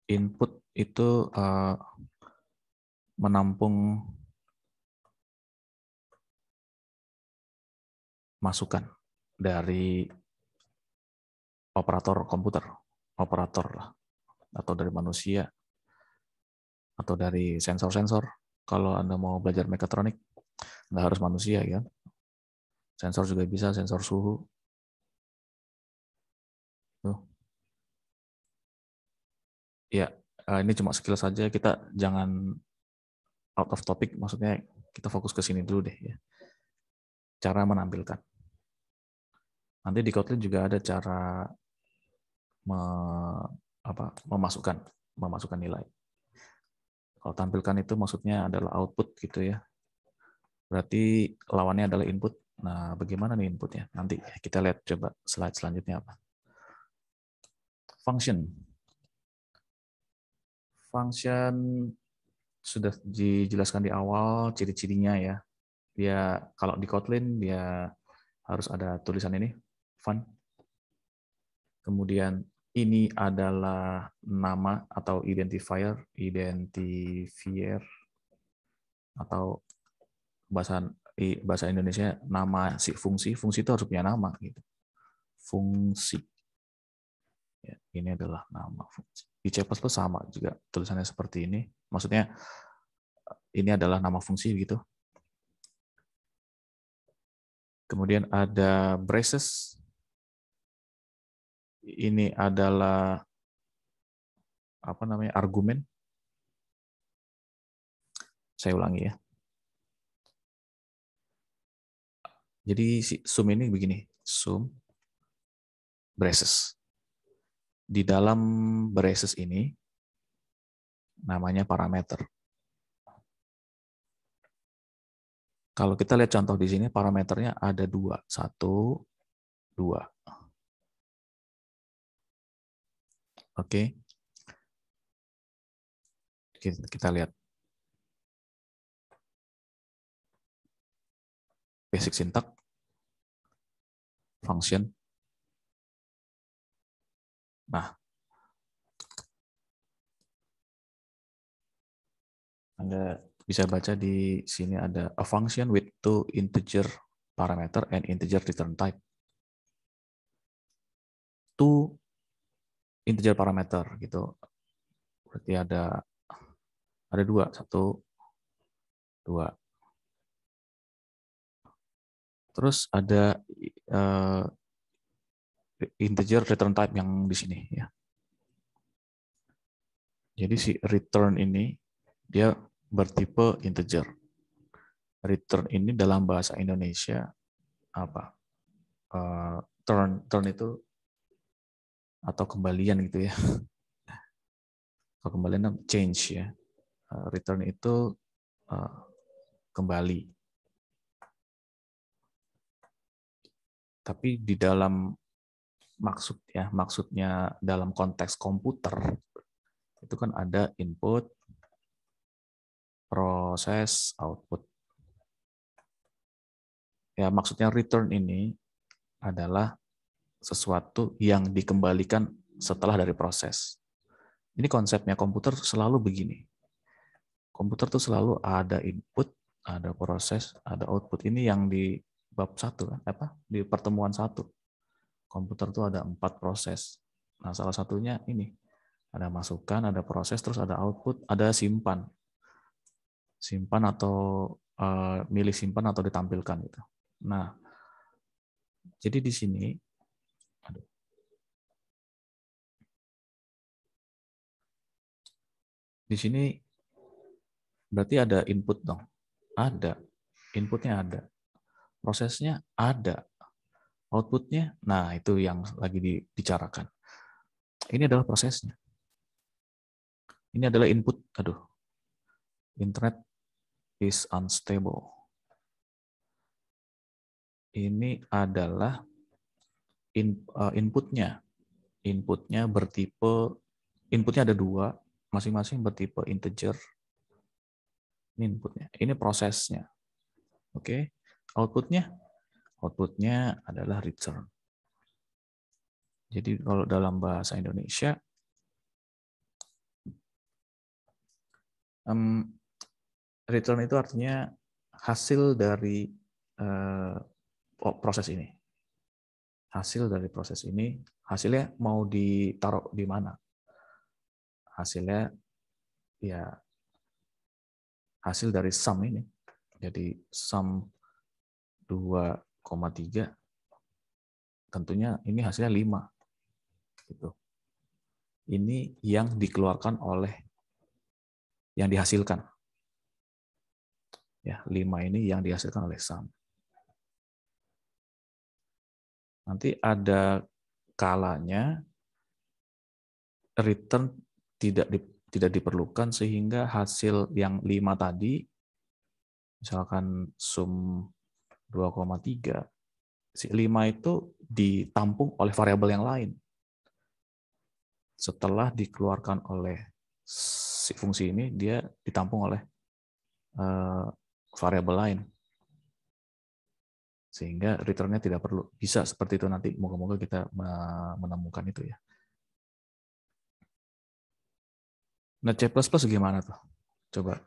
Input itu menampung masukan dari operator komputer, operator lah, atau dari manusia, atau dari sensor-sensor. Kalau Anda mau belajar mekatronik, nggak harus manusia ya. Sensor juga bisa, sensor suhu. Tuh. Ya, ini cuma skill saja. Kita jangan out of topic, maksudnya kita fokus ke sini dulu deh ya. Cara menampilkan. Nanti di Kotlin juga ada cara memasukkan nilai. Kalau tampilkan itu maksudnya adalah output gitu ya. Berarti lawannya adalah input. Nah, bagaimana nih inputnya? Nanti kita lihat coba slide selanjutnya apa. Function. Function sudah dijelaskan di awal ciri-cirinya ya. Dia kalau di Kotlin dia harus ada tulisan ini, fun. Kemudian ini adalah nama atau identifier atau bahasa Indonesia nama si fungsi itu harus punya nama gitu. Fungsi. Ya, ini adalah nama fungsi. Di C++ sama juga tulisannya seperti ini. Maksudnya ini adalah nama fungsi gitu. Kemudian ada braces. Ini adalah argumen. Saya ulangi ya. Jadi si sum ini begini, sum braces. Di dalam braces ini namanya parameter. Kalau kita lihat contoh di sini, parameternya ada 2. 1, 2. Oke. Kita lihat. Basic syntax, function. Nah, Anda bisa baca di sini ada a function with 2 integer parameter and integer return type. 2 integer parameter gitu. Berarti ada 2, 1, 2. Terus ada integer return type yang di sini ya. Jadi si return ini dia bertipe integer. Return ini dalam bahasa Indonesia apa? Turn itu atau kembalian gitu ya. Kalau kembalian change ya. Return itu kembali. Tapi di dalam maksudnya dalam konteks komputer itu kan ada input, proses, output. Ya, maksudnya return ini adalah sesuatu yang dikembalikan setelah dari proses. Ini konsepnya komputer selalu begini. Komputer tuh selalu ada input, ada proses, ada output. Ini yang di bab 1 kan, di pertemuan 1. Komputer tuh ada 4 proses. Nah, salah satunya ini. Ada masukan, ada proses, terus ada output, ada simpan. Simpan atau milih simpan atau ditampilkan gitu. Nah, jadi di sini di sini berarti ada input dong. Ada. Inputnya ada. Prosesnya ada. Outputnya, nah itu yang lagi dibicarakan. Ini adalah prosesnya. Ini adalah input. Aduh, internet is unstable. Ini adalah inputnya. Inputnya bertipe, inputnya ada 2, masing-masing bertipe integer. Ini inputnya. Ini prosesnya. Oke. Outputnya adalah return. Jadi kalau dalam bahasa Indonesia, return itu artinya hasil dari proses ini. Hasil dari proses ini, hasilnya mau ditaruh di mana? Hasilnya ya hasil dari sum ini. Jadi sum 2,3 tentunya ini hasilnya 5. Gitu. Ini yang dikeluarkan oleh yang dihasilkan. Ya, 5 ini yang dihasilkan oleh sum. Nanti ada kalanya return tidak diperlukan sehingga hasil yang 5 tadi, misalkan sum 2,3, si 5 itu ditampung oleh variabel yang lain. Setelah dikeluarkan oleh si fungsi ini, dia ditampung oleh variabel lain. Sehingga return-nya tidak perlu. Bisa seperti itu nanti. Moga-moga kita menemukan itu ya. Nah, C++ gimana tuh? Coba.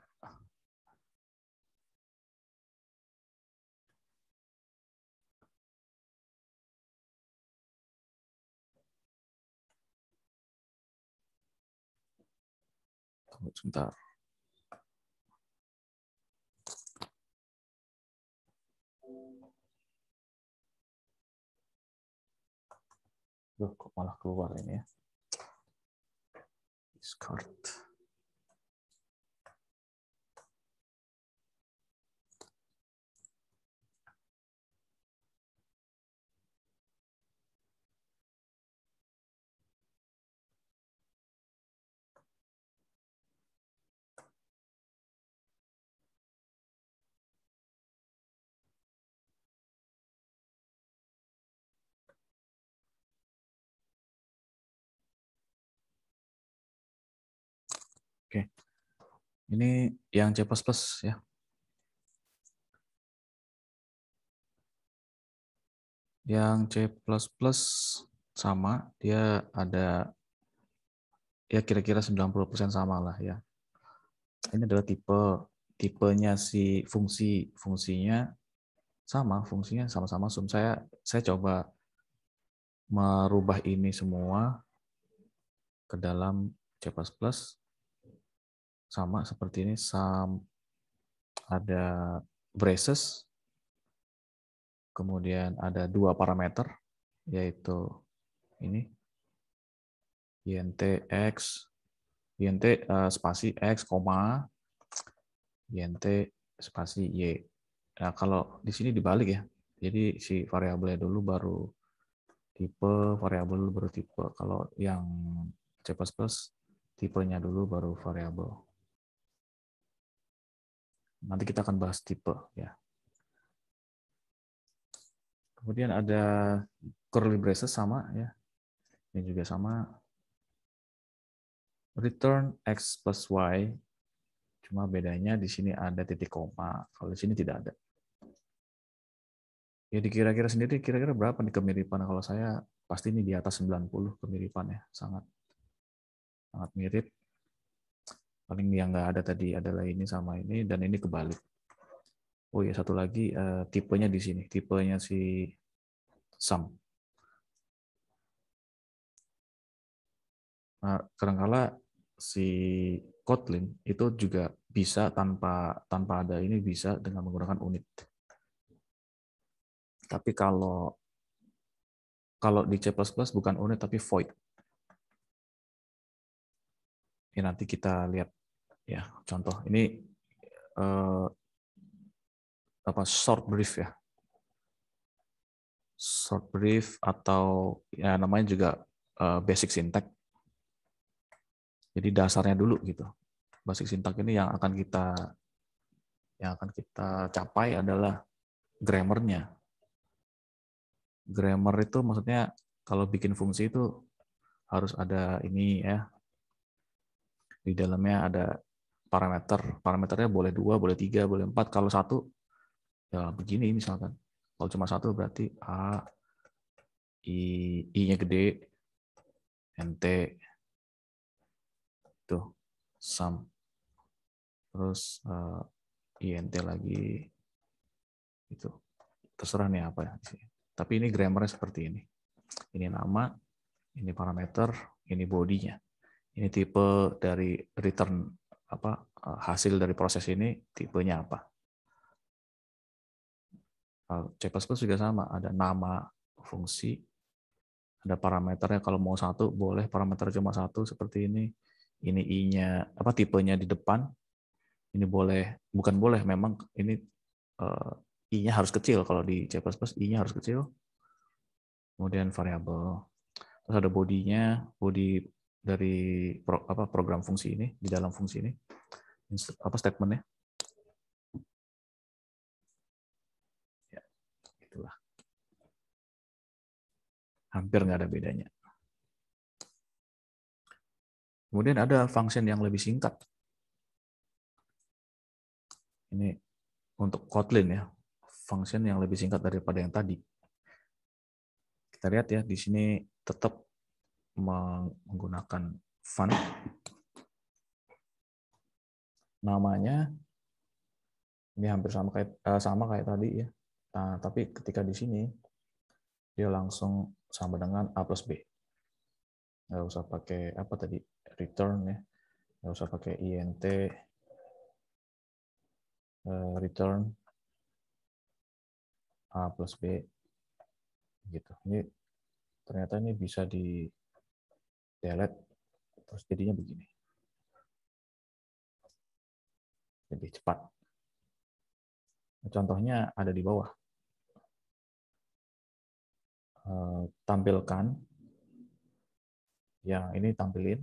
Tunggu sebentar. Loh, kok malah keluar ini ya. Discard. Oke. Ini yang C++ ya. Yang C++ sama, dia ada ya kira-kira 90% sama lah ya. Ini adalah tipenya si fungsinya sama-sama sum. Saya coba merubah ini semua ke dalam C++, sama seperti ini, sum, ada braces, kemudian ada 2 parameter, yaitu ini int x, int spasi x, koma, int spasi y. Nah, kalau di sini dibalik ya, jadi si variabelnya dulu baru tipe, variabel dulu baru tipe. Kalau yang C++ tipenya dulu baru variabel. Nanti kita akan bahas tipe ya. Kemudian ada curly braces sama ya. Ini juga sama. Return x plus y. Cuma bedanya di sini ada titik koma. Kalau di sini tidak ada. Ya dikira-kira sendiri kira-kira berapa nih kemiripan? Kalau saya pasti ini di atas 90 kemiripan ya. Sangat mirip. Paling yang nggak ada tadi adalah ini sama ini dan ini kebalik. Oh ya, satu lagi tipenya di sini, tipenya si sum. Nah, kadang-kala si Kotlin itu juga bisa tanpa ada ini bisa dengan menggunakan unit. Tapi kalau di C++ bukan unit tapi void. Ini nanti kita lihat ya contoh. Ini short brief ya. Short brief atau ya namanya juga basic syntax. Jadi dasarnya dulu gitu. Basic syntax ini yang akan kita capai adalah grammar-nya. Grammar itu maksudnya kalau bikin fungsi itu harus ada ini ya. Di dalamnya ada parameter. Parameternya boleh 2, boleh 3, boleh 4. Kalau 1 ya begini misalkan. Kalau cuma 1 berarti A, I-nya gede, NT, tuh, sum. Terus INT lagi, itu. Terserah nih apa ya. Tapi ini grammarnya seperti ini. Ini nama, ini parameter, ini body-nya. Ini tipe dari return hasil dari proses ini tipenya apa. C++ juga sama, ada nama fungsi, ada parameternya kalau mau 1 boleh parameter cuma 1 seperti ini. Ini i-nya tipenya di depan. Ini boleh, bukan boleh, memang ini i-nya harus kecil kalau di C++, i-nya harus kecil. Kemudian variabel. Terus ada body-nya, body dari program fungsi ini, di dalam fungsi ini. Statement-nya. Ya, itulah. Hampir nggak ada bedanya. Kemudian ada function yang lebih singkat. Ini untuk Kotlin ya, function yang lebih singkat daripada yang tadi. Kita lihat ya, di sini tetap menggunakan fun. Namanya ini hampir sama kayak tadi ya. Nah, tapi ketika di sini dia langsung sama dengan A plus B. Nggak usah pakai return ya. Nggak usah pakai int return A plus B gitu. Ini ternyata ini bisa di delete terus jadinya begini. Lebih cepat. Contohnya ada di bawah. Tampilkan yang ini tampilin.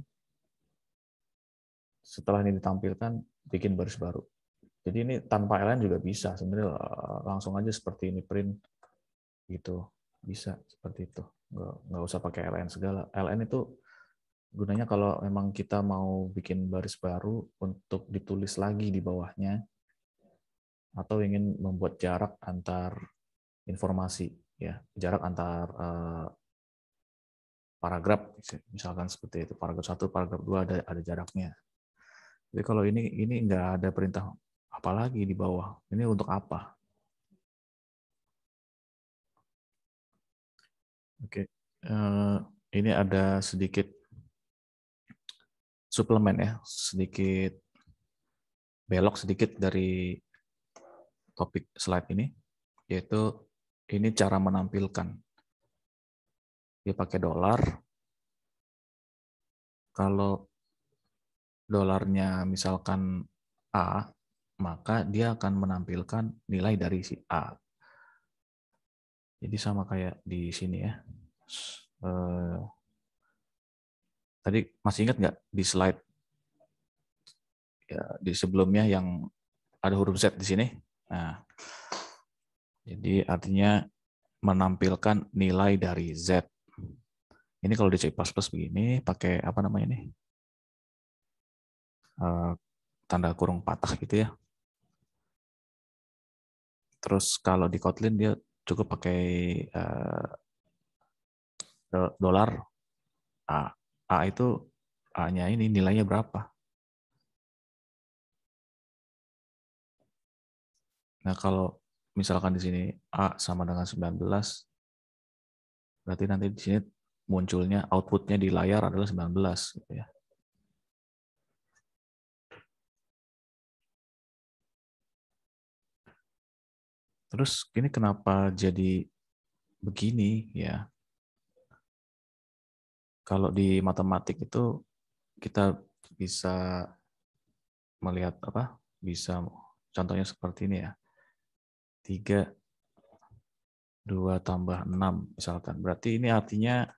Setelah ini ditampilkan, bikin baris baru. Jadi ini tanpa ln juga bisa. Sebenarnya langsung aja seperti ini print gitu. Bisa seperti itu. Nggak usah pakai ln segala. Ln itu gunanya kalau memang kita mau bikin baris baru untuk ditulis lagi di bawahnya atau ingin membuat jarak antar informasi ya, jarak antar paragraf misalkan seperti itu, paragraf 1, paragraf 2 ada jaraknya. Jadi kalau ini nggak ada perintah apalagi di bawah. Ini untuk apa? Oke. Ini ada sedikit suplemen ya, sedikit belok sedikit dari topik slide ini, yaitu ini cara menampilkan. Dia pakai dolar. Kalau dolarnya misalkan A, maka dia akan menampilkan nilai dari si A. Jadi sama kayak di sini ya. Tadi masih ingat nggak di slide ya, di sebelumnya yang ada huruf Z di sini. Nah, jadi artinya menampilkan nilai dari Z. Ini kalau di C++ begini pakai apa namanya ini? Tanda kurung patah gitu ya. Terus kalau di Kotlin dia cukup pakai dolar A. A itu A-nya ini nilainya berapa? Nah, kalau misalkan di sini A sama dengan 19, berarti nanti di sini munculnya outputnya di layar adalah 19 gitu ya. Terus ini kenapa jadi begini ya? Kalau di matematik itu kita bisa melihat apa? Bisa contohnya seperti ini ya. 3 2 tambah 6 misalkan. Berarti ini artinya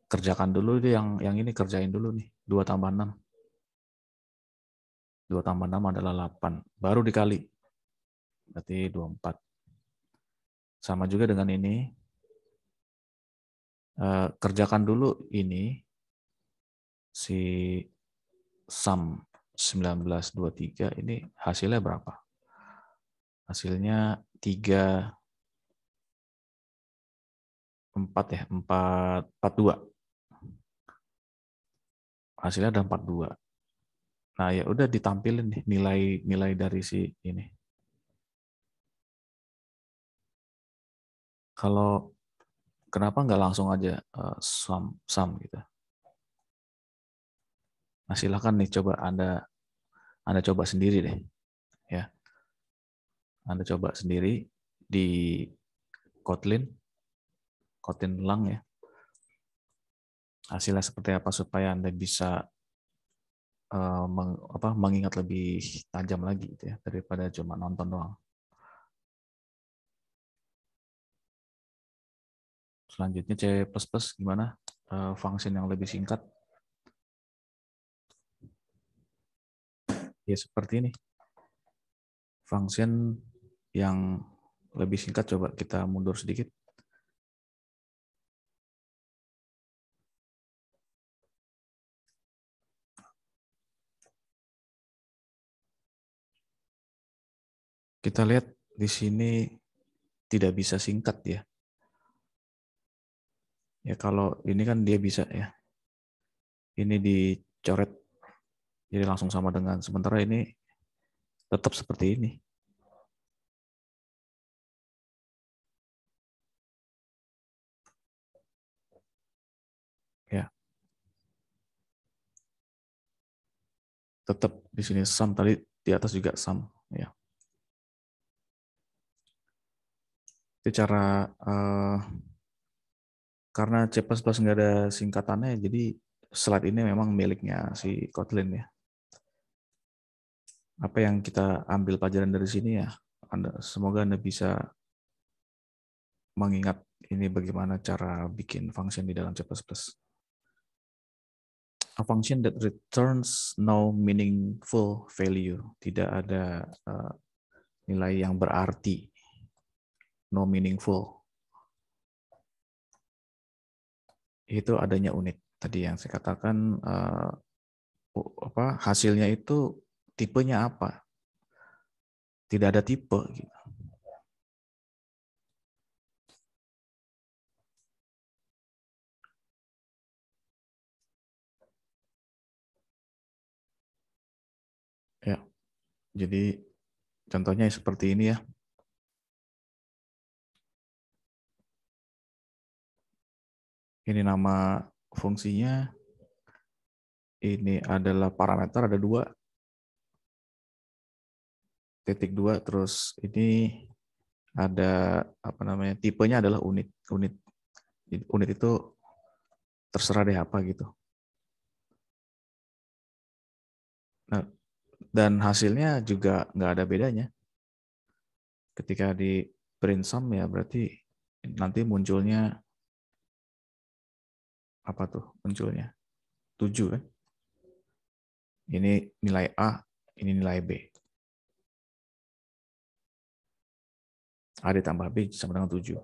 kerjakan dulu deh yang ini kerjain dulu nih. 2 tambah 6. 2 tambah 6 adalah 8. Baru dikali. Berarti 24. Sama juga dengan ini. Kerjakan dulu ini si sum 1923 ini hasilnya berapa? Hasilnya 3 4 ya, 42. Hasilnya ada 42. Nah, ya udah ditampilin nih nilai dari si ini. Kalau kenapa nggak langsung aja sum gitu? Nah, silakan nih coba Anda coba sendiri deh, ya. Anda coba sendiri di Kotlin Lang ya. Hasilnya seperti apa supaya Anda bisa mengingat lebih tajam lagi gitu ya daripada cuma nonton doang. Selanjutnya C++ gimana? Function yang lebih singkat. Ya seperti ini. Function yang lebih singkat coba kita mundur sedikit. Kita lihat di sini tidak bisa singkat ya. Ya kalau ini kan dia bisa ya. Ini dicoret jadi langsung sama dengan sementara ini tetap seperti ini. Ya. Tetap di sini sum tadi di atas juga sum ya. Itu cara karena C++ nggak ada singkatannya, jadi slide ini memang miliknya si Kotlin ya. Apa yang kita ambil pelajaran dari sini ya, semoga Anda bisa mengingat ini bagaimana cara bikin function di dalam C++. A function that returns no meaningful value, tidak ada nilai yang berarti, no meaningful. Itu adanya unit. Tadi yang saya katakan hasilnya itu tipenya apa? Tidak ada tipe. Gitu. Ya, jadi contohnya seperti ini ya. Ini nama fungsinya. Ini adalah parameter ada 2. Titik 2 terus ini ada apa namanya tipenya adalah unit itu terserah deh apa gitu. Nah, dan hasilnya juga nggak ada bedanya. Ketika di print sum ya berarti nanti munculnya apa tuh munculnya 7 kan. Ini nilai A Ini nilai B. A ditambah B sama dengan 7.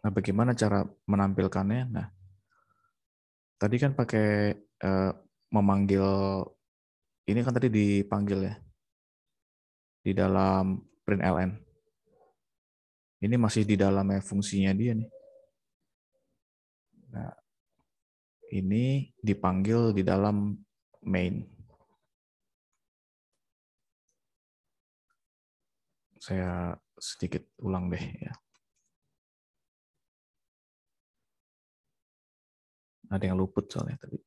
Nah, bagaimana cara menampilkannya? Nah, tadi kan pakai memanggil, ini kan tadi dipanggil ya, di dalam println. Ini masih di dalamnya fungsinya dia nih. Nah, ini dipanggil di dalam main. Saya sedikit ulang deh ya. Ada yang luput soalnya tadi.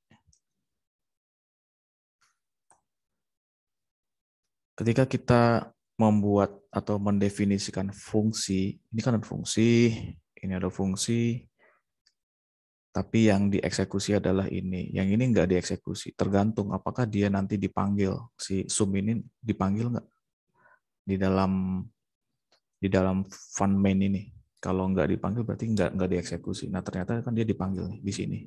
Ketika kita membuat atau mendefinisikan fungsi, ini kan ada fungsi, ini ada fungsi, tapi yang dieksekusi adalah ini. Yang ini nggak dieksekusi. Tergantung apakah dia nanti dipanggil. Si sum ini dipanggil nggak di dalam fun main ini. Kalau nggak dipanggil berarti nggak dieksekusi. Nah ternyata kan dia dipanggil nih, di sini.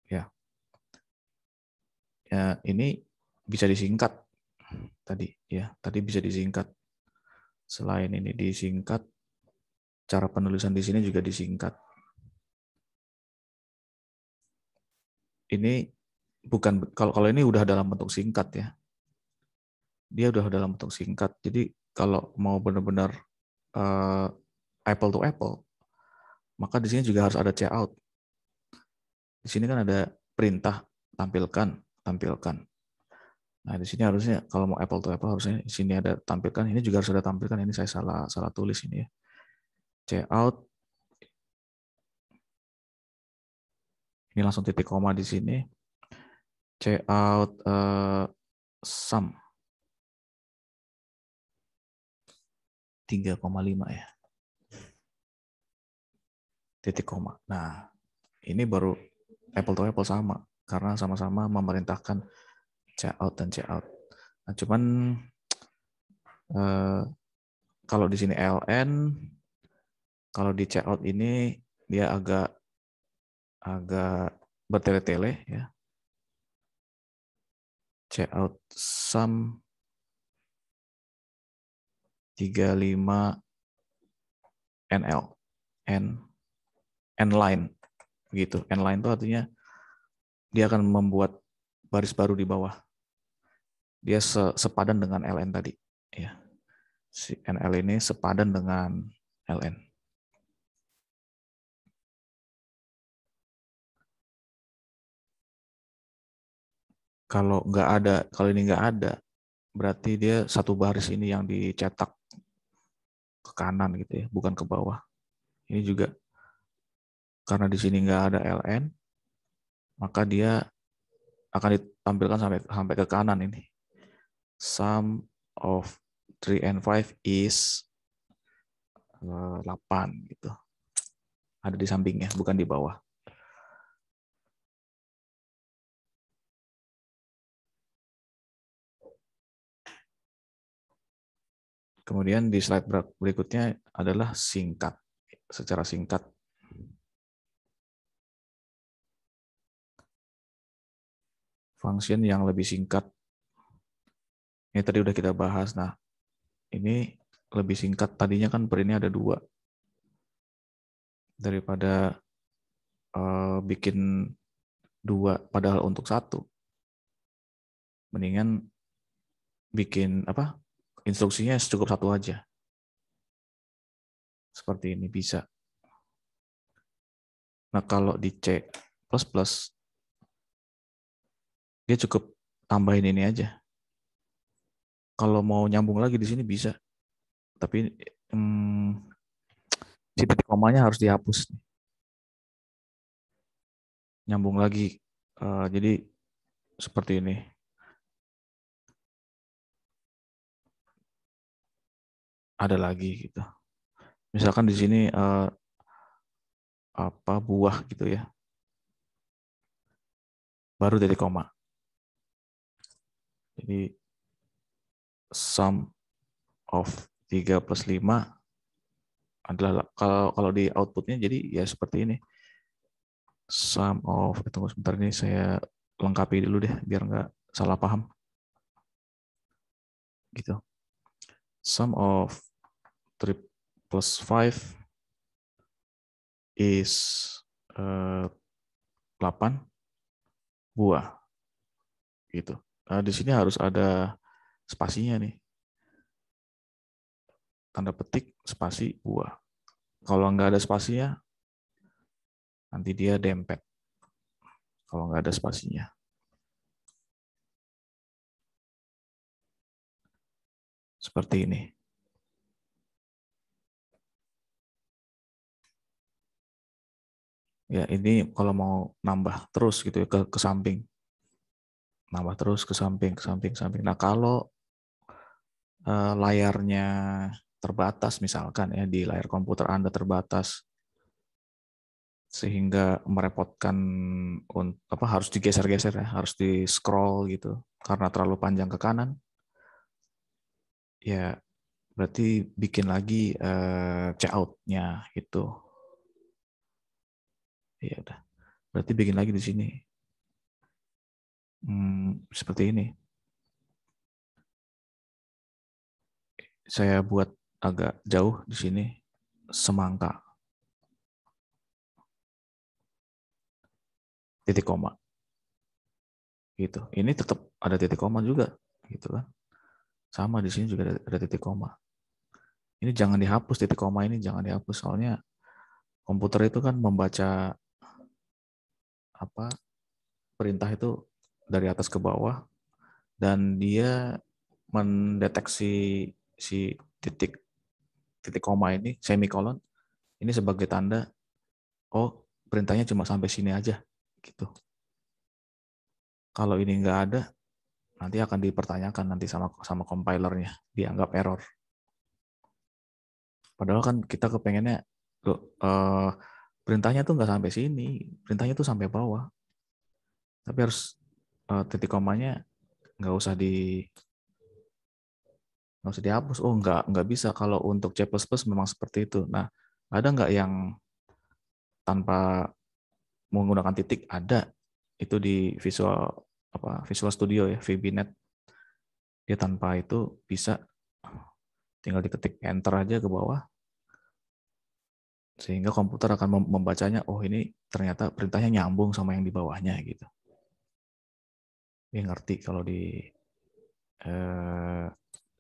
Ya, ya ini bisa disingkat tadi. Ya, tadi bisa disingkat. Selain ini disingkat, cara penulisan di sini juga disingkat. Ini bukan, kalau ini udah dalam bentuk singkat ya. Dia udah dalam bentuk singkat. Jadi kalau mau benar-benar apple to apple, maka di sini juga harus ada cout. Di sini kan ada perintah tampilkan, tampilkan. Nah, di sini harusnya kalau mau apple to apple harusnya di sini ada tampilkan, ini juga harus ada tampilkan. Ini saya salah tulis ini ya. Cout. Ini langsung titik koma di sini. Cout sum 3,5 ya. Titik koma. Nah, ini baru apple to apple sama karena sama-sama memerintahkan cout dan cout. Nah, cuman kalau di sini ln, kalau di cout ini dia agak bertele-tele ya. Cout sum 35 NL n line begitu. N line itu artinya dia akan membuat baris baru di bawah. Dia sepadan dengan ln tadi ya. Si NL ini sepadan dengan ln. Kalau ini nggak ada, berarti dia satu baris ini yang dicetak ke kanan gitu ya, bukan ke bawah. Ini juga karena di sini nggak ada ln, maka dia akan ditampilkan sampai ke kanan ini. Sum of 3 and 5 is 8 gitu. Ada di sampingnya, bukan di bawah. Kemudian di slide berikutnya adalah singkat. Secara singkat. Function yang lebih singkat. Ini tadi udah kita bahas. Nah, ini lebih singkat. Tadinya kan per ini ada 2. Daripada bikin 2 padahal untuk 1. Mendingan bikin instruksinya cukup 1 aja. Seperti ini bisa. Nah, kalau di C++, dia cukup tambahin ini aja. Kalau mau nyambung lagi di sini bisa. Tapi si titik komanya harus dihapus. Nyambung lagi. Jadi seperti ini. Ada lagi gitu. Misalkan di sini buah gitu ya. Baru titik koma. Jadi sum of 3 plus 5 adalah kalau di outputnya jadi ya seperti ini. Sum of, tunggu sebentar ini saya lengkapi dulu deh biar nggak salah paham. Gitu. Sum of 3 plus 5 is 8 buah. Gitu. Nah, di sini harus ada spasinya nih. Tanda petik spasi buah. Kalau nggak ada spasinya, nanti dia dempet. Kalau nggak ada spasinya. Seperti ini. Ya, ini kalau mau nambah terus gitu ya ke samping. Nambah terus ke samping, ke samping, ke samping. Nah, kalau layarnya terbatas misalkan ya di layar komputer Anda terbatas sehingga merepotkan apa harus digeser-geser ya, harus di scroll gitu karena terlalu panjang ke kanan. Ya, berarti bikin lagi cout-nya itu. Ya udah. Berarti bikin lagi di sini. Seperti ini. Saya buat agak jauh di sini semangka. Titik koma. Gitu. Ini tetap ada titik koma juga, gitu kan. Sama di sini juga ada titik koma. Ini jangan dihapus, titik koma ini jangan dihapus soalnya komputer itu kan membaca apa perintah itu dari atas ke bawah dan dia mendeteksi si titik titik koma ini semikolon ini sebagai tanda oh perintahnya cuma sampai sini aja gitu. Kalau ini nggak ada nanti akan dipertanyakan nanti sama compilernya dianggap error. Padahal kan kita kepengennya perintahnya tuh nggak sampai sini, perintahnya tuh sampai bawah. Tapi harus titik komanya nggak usah nggak usah dihapus. Oh nggak bisa kalau untuk C++ memang seperti itu. Nah ada nggak yang tanpa menggunakan titik? Ada itu di Visual Studio ya VBNet dia tanpa itu bisa tinggal diketik enter aja ke bawah sehingga komputer akan membacanya oh ini ternyata perintahnya nyambung sama yang di bawahnya gitu. Dia ngerti kalau di eh,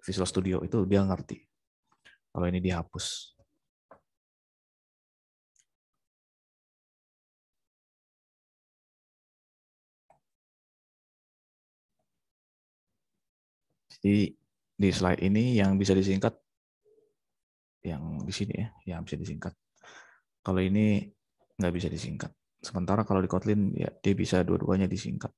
Visual Studio itu dia ngerti kalau ini dihapus. Jadi di slide ini yang bisa disingkat yang di sini ya, yang bisa disingkat. Kalau ini nggak bisa disingkat. Sementara kalau di Kotlin ya dia bisa dua-duanya disingkat.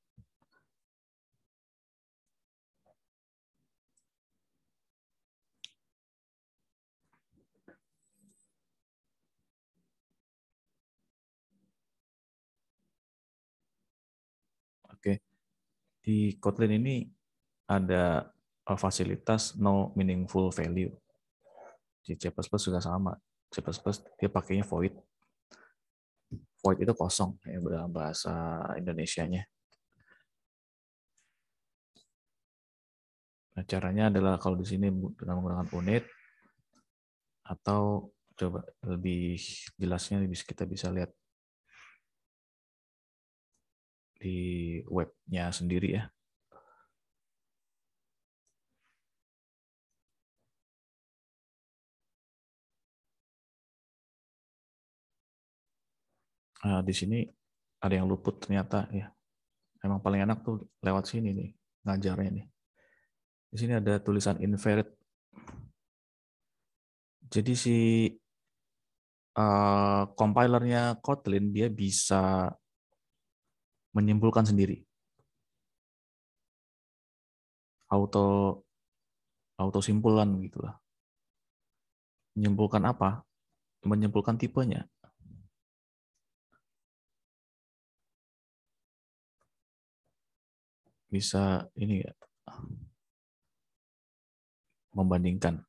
Oke, di Kotlin ini ada fasilitas no meaningful value. Di C++ juga sama. C++ dia pakainya void. Void itu kosong ya dalam bahasa Indonesianya. Nah, caranya adalah kalau di sini dengan menggunakan unit atau coba lebih jelasnya kita bisa lihat di webnya sendiri ya. Nah, di sini ada yang luput ternyata ya. Emang paling enak tuh lewat sini nih ngajarnya nih. Di sini ada tulisan invalid. Jadi si compilernya Kotlin dia bisa menyimpulkan sendiri. Auto auto simpulan gitulah. Menyimpulkan apa? Menyimpulkan tipenya. Bisa ini ya membandingkan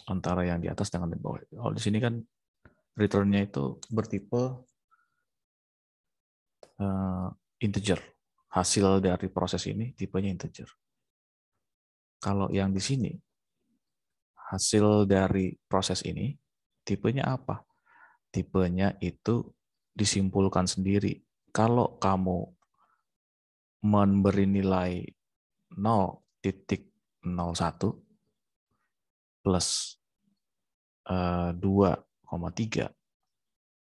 antara yang di atas dengan di bawah. Oh, di sini kan return-nya itu bertipe integer. Hasil dari proses ini tipenya integer. Kalau yang di sini, hasil dari proses ini tipenya apa? Tipenya itu disimpulkan sendiri. Kalau kamu memberi nilai 0,01 plus 2,3,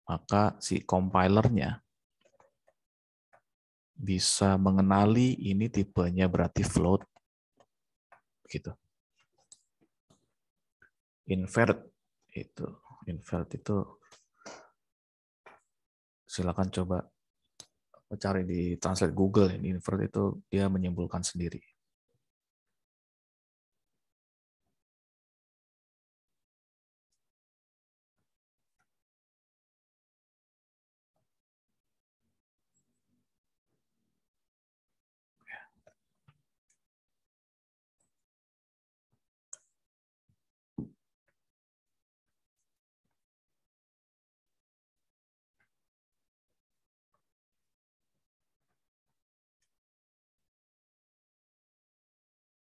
maka si compilernya bisa mengenali ini tipenya berarti float, gitu. Invert itu silakan coba cari di translate Google. Invert itu dia menyimpulkan sendiri.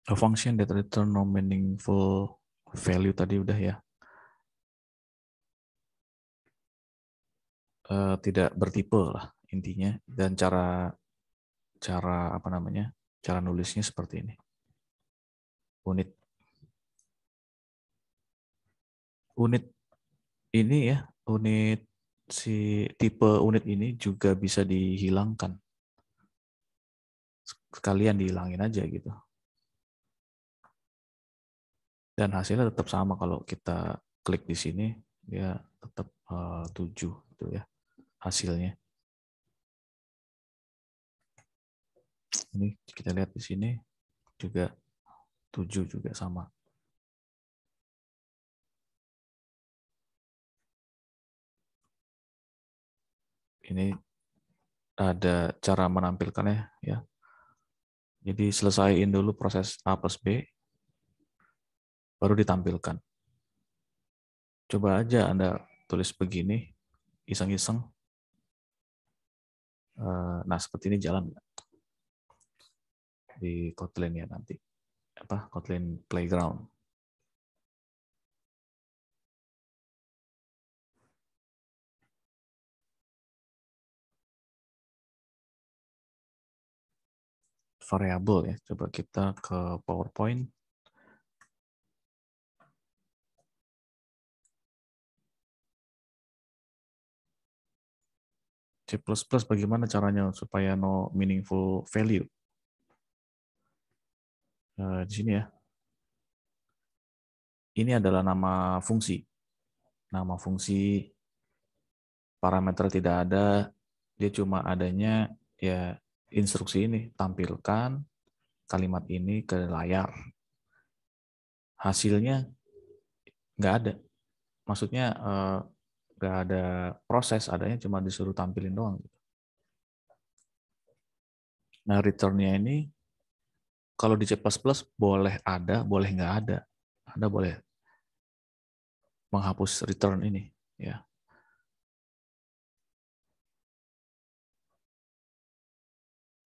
A function that return no meaningful value tadi udah ya. Tidak bertipe lah intinya, dan cara apa namanya, cara nulisnya seperti ini. Unit ini ya, si tipe unit ini juga bisa dihilangkan. Sekalian dihilangin aja gitu. Dan hasilnya tetap sama kalau kita klik di sini, dia tetap 7 gitu ya hasilnya. Ini kita lihat di sini juga 7 juga sama. Ini ada cara menampilkannya ya. Jadi selesaiin dulu proses A plus B, baru ditampilkan. Coba aja Anda tulis begini, iseng-iseng. Nah, seperti ini jalan di Kotlin ya nanti. Kotlin Playground. Variabel ya. Coba kita ke PowerPoint. C++ bagaimana caranya supaya no meaningful value? Di sini ya. Ini adalah nama fungsi. Nama fungsi, parameter tidak ada, dia cuma adanya ya instruksi ini, tampilkan kalimat ini ke layar. Hasilnya nggak ada. Maksudnya nggak ada proses, adanya cuma disuruh tampilin doang. Nah, return-nya ini kalau di C++ boleh ada, boleh nggak ada. Anda boleh menghapus return ini, ya.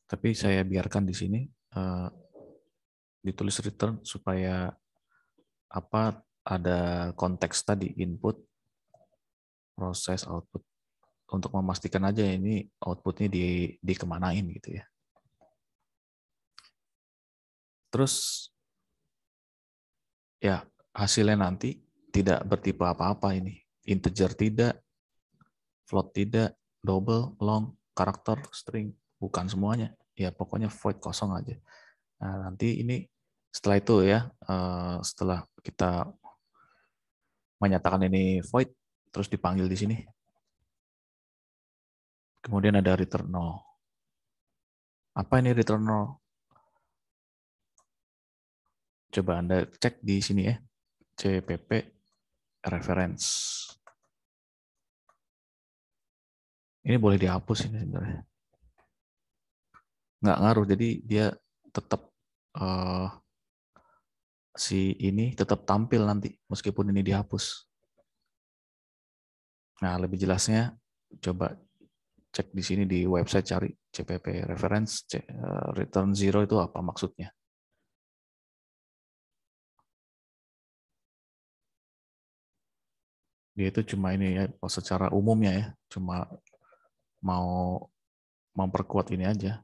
Tapi saya biarkan di sini ditulis return supaya ada konteks tadi, input, proses, output, untuk memastikan aja ini outputnya dikemanain gitu ya. Terus ya hasilnya nanti tidak bertipe apa-apa ini. Integer tidak, float tidak, double, long, karakter, string, bukan semuanya. Ya pokoknya void, kosong aja. Nah nanti ini setelah itu ya, setelah kita menyatakan ini void, terus dipanggil di sini. Kemudian ada return null. Apa ini return null? Coba Anda cek di sini ya, CPP reference. Ini boleh dihapus ini sebenarnya. Nggak ngaruh, jadi dia tetap si ini tetap tampil nanti meskipun ini dihapus. Nah, lebih jelasnya coba cek di sini di website, cari CPP reference, return zero itu apa maksudnya. Dia itu cuma ini ya, secara umumnya ya, cuma mau memperkuat ini aja.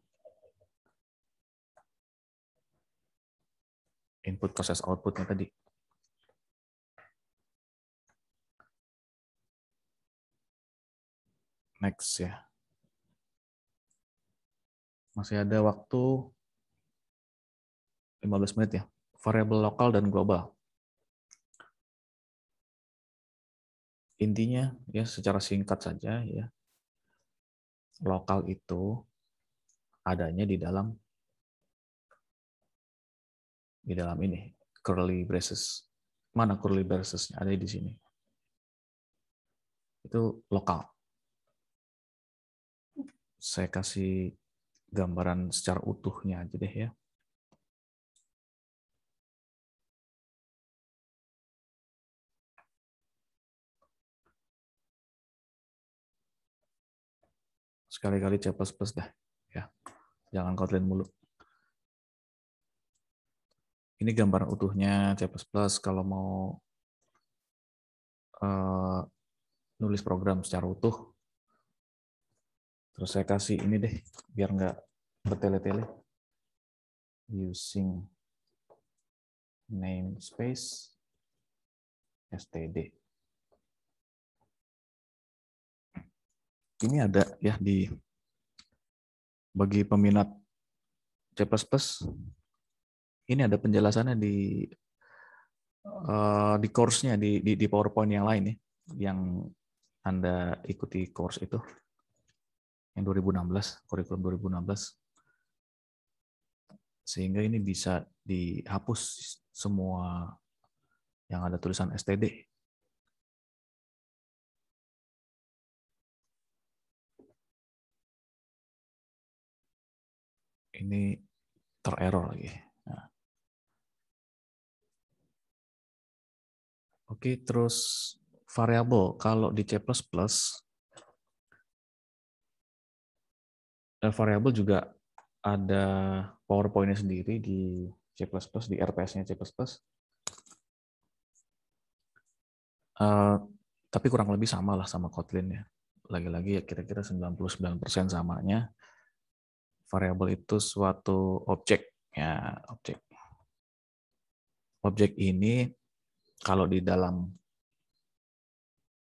Input proses outputnya tadi. Next ya. Masih ada waktu 15 menit ya. Variabel lokal dan global. Intinya ya secara singkat saja ya. Lokal itu adanya di dalam ini curly braces. Mana curly bracesnya? Ada di sini. Itu lokal. Saya kasih gambaran secara utuhnya aja deh ya. Sekali-kali C++ dah. Ya. Jangan Kotlin mulu. Ini gambaran utuhnya C++. Kalau mau nulis program secara utuh, terus saya kasih ini deh, biar nggak bertele-tele. Using namespace std. Ini ada ya bagi peminat C++. Ini ada penjelasannya di course-nya di PowerPoint yang lain ya, yang Anda ikuti course itu yang 2016, kurikulum 2016. Sehingga ini bisa dihapus semua yang ada tulisan std. Ini tererror lagi. Nah. Oke, terus variabel. Kalau di C++, variabel juga ada PowerPoint-nya sendiri di C++, di RPS-nya C++. Tapi kurang lebih sama lah sama Kotlin ya. Lagi-lagi ya kira-kira 99% samanya. Variabel itu suatu objek. Ya, objek. Objek ini kalau di dalam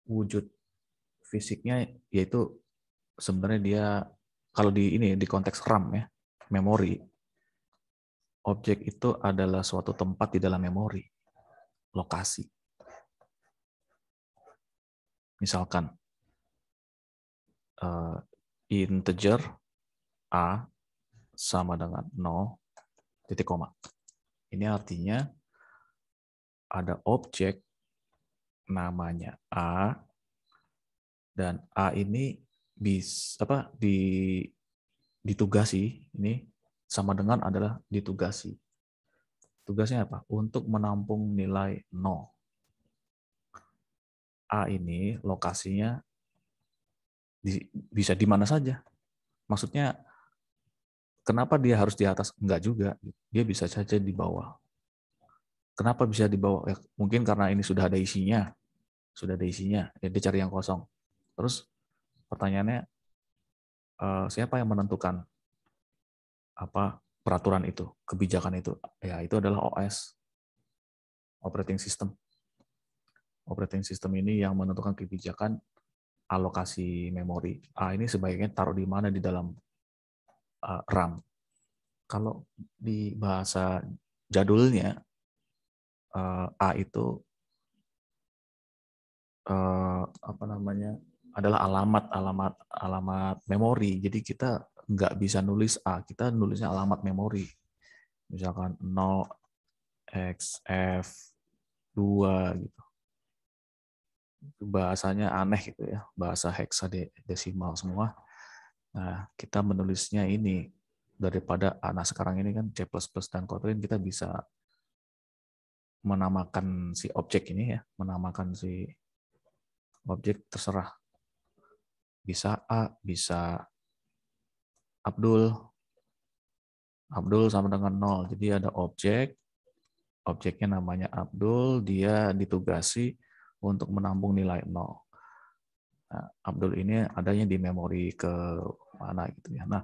wujud fisiknya yaitu sebenarnya dia kalau di konteks RAM ya, memori. Objek itu adalah suatu tempat di dalam memori, lokasi. Misalkan integer A sama dengan 0, titik koma. Ini artinya ada objek namanya A, dan A ini ditugasi, ini sama dengan adalah ditugasi. Tugasnya apa? Untuk menampung nilai 0. A ini lokasinya bisa di mana saja. Maksudnya kenapa dia harus di atas? Enggak juga. Dia bisa saja di bawah. Kenapa bisa di bawah? Ya, mungkin karena ini sudah ada isinya. Sudah ada isinya. Ya, dia cari yang kosong. Terus pertanyaannya, siapa yang menentukan apa peraturan itu, kebijakan itu? Ya, itu adalah OS, operating system. Operating system ini yang menentukan kebijakan alokasi memori. A ini sebaiknya taruh di mana di dalam RAM. Kalau di bahasa jadulnya, A itu apa namanya adalah alamat memori. Jadi kita nggak bisa nulis A, kita nulisnya alamat memori. Misalkan 0xf2 gitu. Bahasanya aneh gitu ya, bahasa heksadesimal semua. Nah, kita menulisnya ini daripada anak sekarang ini kan C++ dan Kotlin kita bisa menamakan si objek ini ya, menamakan si objek terserah. Bisa A, bisa Abdul. Abdul sama dengan 0. Jadi ada objeknya namanya Abdul, dia ditugasi untuk menampung nilai 0. Nah, Abdul ini adanya di memori ke mana gitu ya. Nah,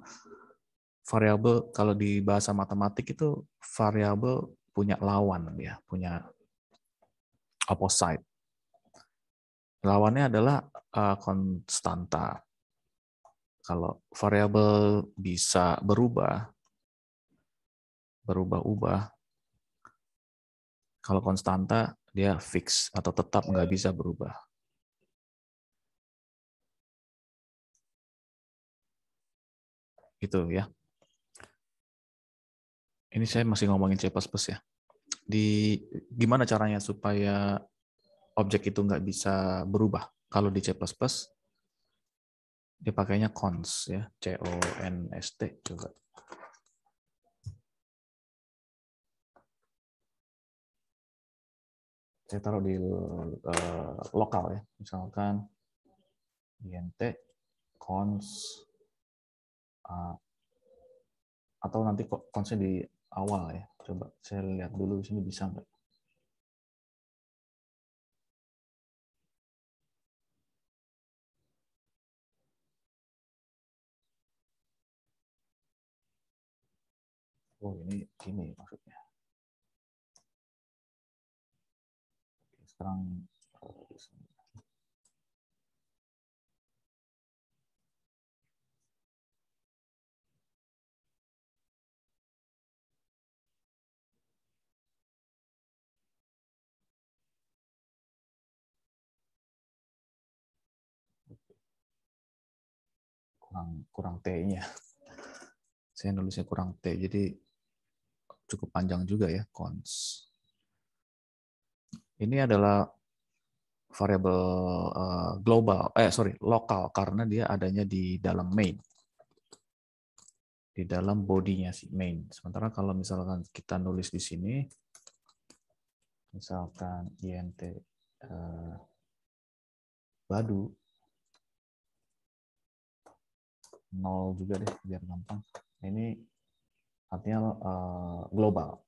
variabel kalau di bahasa matematik itu variabel punya lawan ya, punya opposite. Lawannya adalah konstanta. Kalau variabel bisa berubah-ubah, kalau konstanta dia fix atau tetap nggak bisa berubah. Itu ya. Ini saya masih ngomongin C++ ya. Gimana caranya supaya objek itu nggak bisa berubah? Kalau di C++, dia pakainya const ya, const. Coba. Saya taruh di lokal ya, misalkan int const atau nanti constnya di awal ya. Coba saya lihat dulu di sini bisa nggak? Oh ini maksudnya. Sekarang kurang T-nya. Saya nulisnya kurang T, jadi cukup panjang juga ya, const. Ini adalah variabel lokal karena dia adanya di dalam main, di dalam bodinya si main. Sementara kalau misalkan kita nulis di sini, misalkan int badu 0 juga deh biar gampang. Ini artinya global.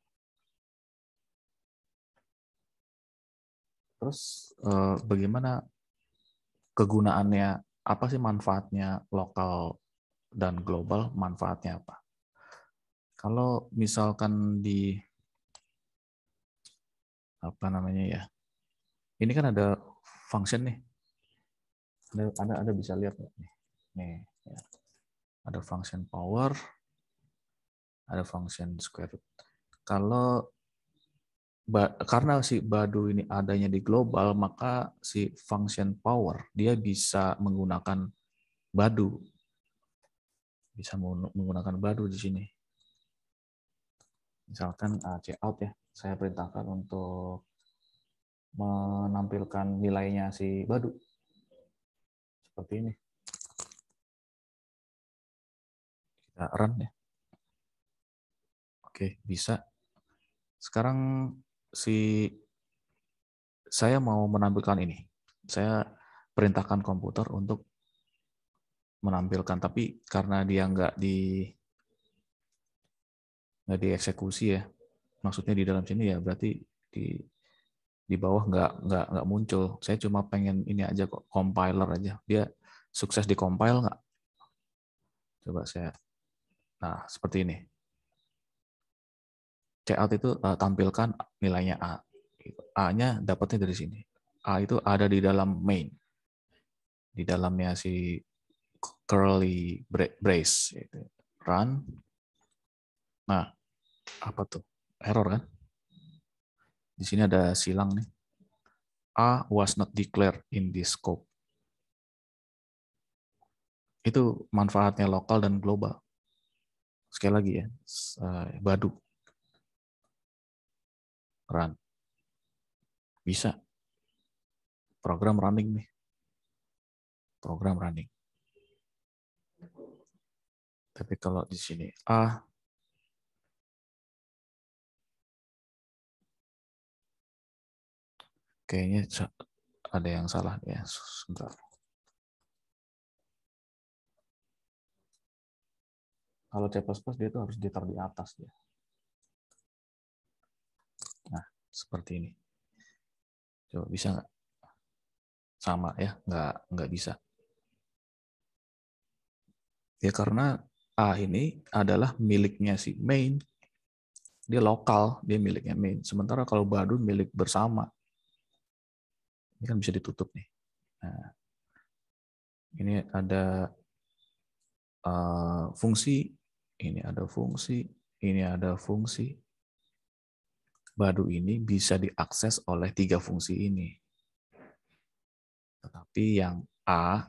Terus bagaimana kegunaannya? Apa sih manfaatnya lokal dan global? Manfaatnya apa? Kalau misalkan di apa namanya ya? Ini kan ada function nih. Ada bisa lihat nih. Nih, ya. Ada function power, ada function square root. Kalau karena si badu ini adanya di global, maka si function power dia bisa menggunakan badu. Bisa menggunakan badu di sini. Misalkan cout ya, saya perintahkan untuk menampilkan nilainya si badu. Seperti ini. Kita run ya. Oke, bisa. Sekarang saya mau menampilkan ini. Saya perintahkan komputer untuk menampilkan, tapi karena dia nggak dieksekusi ya, maksudnya di dalam sini ya berarti di bawah nggak muncul. Saya cuma pengen ini aja kok, compiler aja. Dia sukses di compile nggak? Coba saya. Nah seperti ini. Cout itu tampilkan nilainya A. A-nya dapatnya dari sini. A itu ada di dalam main. Di dalamnya si curly brace. Run. Nah, apa tuh? Error kan? Di sini ada silang nih. A was not declared in this scope. Itu manfaatnya lokal dan global. Sekali lagi ya, badu. Run. Bisa. Program running nih. Program running. Tapi kalau di sini A Kayaknya ada yang salah ya. Sebentar. Kalau C++ dia tuh harus ditaruh di atas ya. Nah, seperti ini. Coba bisa nggak? Sama ya, nggak bisa. Ya karena A ini adalah miliknya si main. Dia lokal, dia miliknya main. Sementara kalau Badu milik bersama. Ini kan bisa ditutup nih. Nah, ini ada fungsi, ini ada fungsi, ini ada fungsi. Badu ini bisa diakses oleh 3 fungsi ini. Tetapi yang A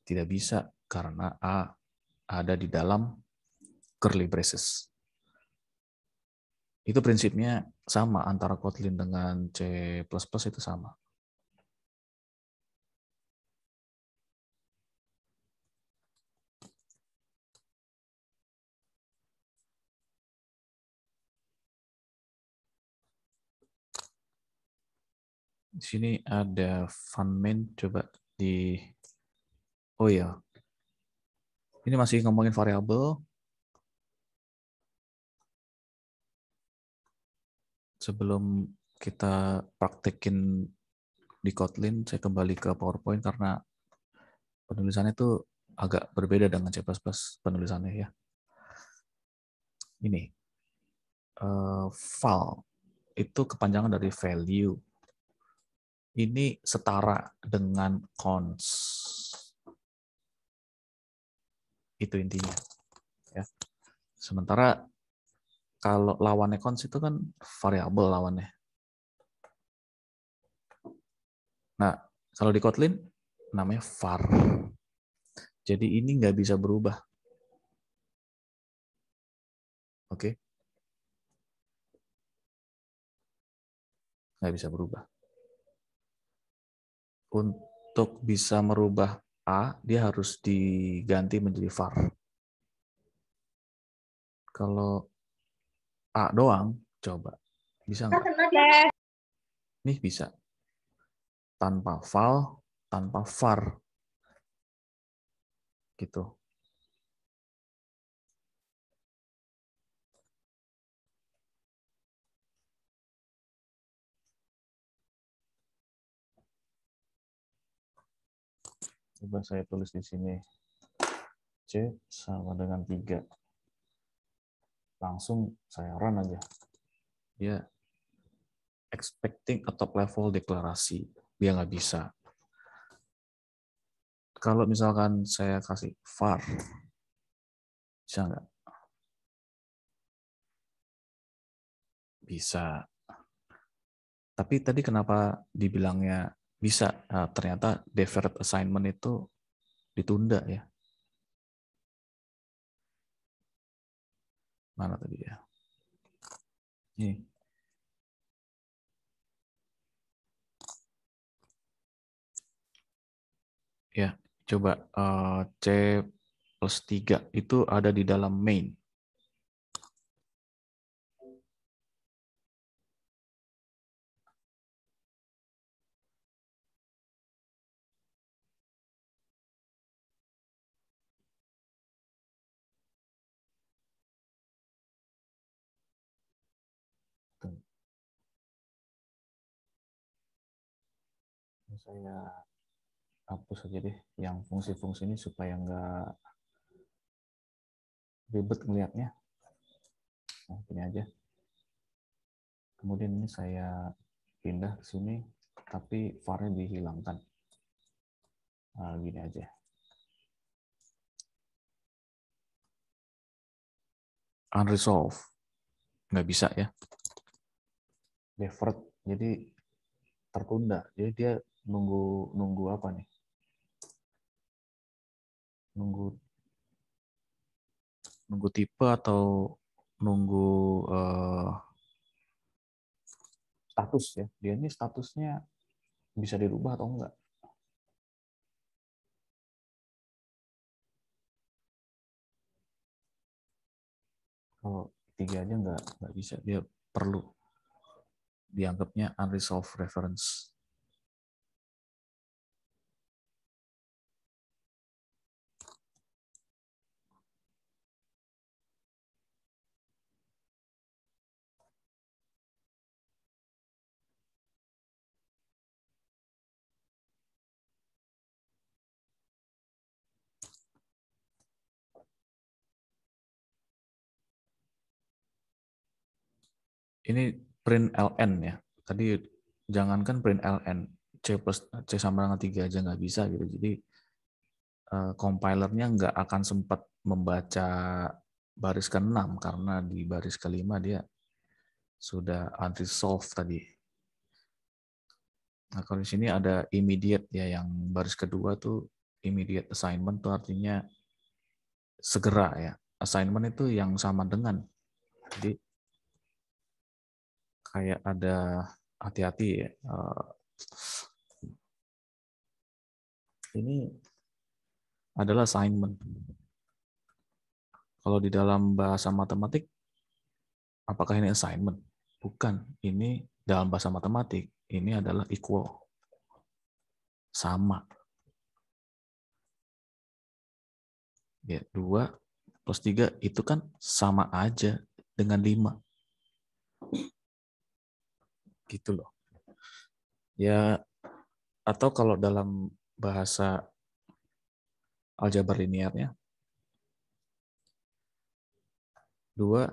tidak bisa karena A ada di dalam curly braces. Itu prinsipnya sama antara Kotlin dengan C++ itu sama. Di sini ada fun main, coba di, oh ya, ini masih ngomongin variabel. Sebelum kita praktekin di Kotlin, saya kembali ke PowerPoint karena penulisannya itu agak berbeda dengan C++ penulisannya ya. Ini file itu kepanjangan dari value. Ini setara dengan cons. Itu intinya. Ya. Sementara kalau lawannya cons itu kan variabel lawannya. Nah, kalau di Kotlin namanya var. Jadi ini nggak bisa berubah. Oke? Nggak bisa berubah. Untuk bisa merubah A, dia harus diganti menjadi var. Kalau A doang, coba. Bisa nggak? Nih bisa. Tanpa val, tanpa var. Gitu. Coba saya tulis di sini. C sama dengan 3. Langsung saya run aja. Dia expecting a top level deklarasi. Dia nggak bisa. Kalau misalkan saya kasih var, bisa nggak? Bisa. Tapi tadi kenapa dibilangnya bisa? Nah, ternyata deferred assignment itu ditunda ya. Mana tadi ya? Ini. Ya, coba C plus 3 itu ada di dalam main. Tuh. Saya hapus aja deh yang fungsi-fungsi ini supaya nggak ribet ngelihatnya. Nah, ini aja. Kemudian ini saya pindah ke sini, tapi var-nya dihilangkan. Nah, gini aja. Unresolved. Nggak bisa ya. Deferred. Jadi tertunda. Jadi dia nunggu nunggu apa nih? Nunggu nunggu tipe atau nunggu status ya. Dia ini statusnya bisa dirubah atau enggak? Kalau 3 aja nggak bisa. Dia perlu dianggapnya unresolved reference. Ini print ln ya. Tadi jangankan print ln, C sama dengan 3 aja nggak bisa gitu. Jadi compilernya nggak akan sempat membaca baris ke-6 karena di baris ke-5 dia sudah unresolved tadi. Nah, kalau di sini ada immediate ya, yang baris kedua tuh immediate assignment tuh artinya segera ya. Assignment itu yang sama dengan. Jadi kayak ada hati-hati ya. Ini adalah assignment. Kalau di dalam bahasa matematik, apakah ini assignment? Bukan. Ini dalam bahasa matematik, ini adalah equal. Sama. Ya, 2 plus 3 itu kan sama aja dengan 5. Gitu loh. Ya, atau kalau dalam bahasa aljabar linearnya, 2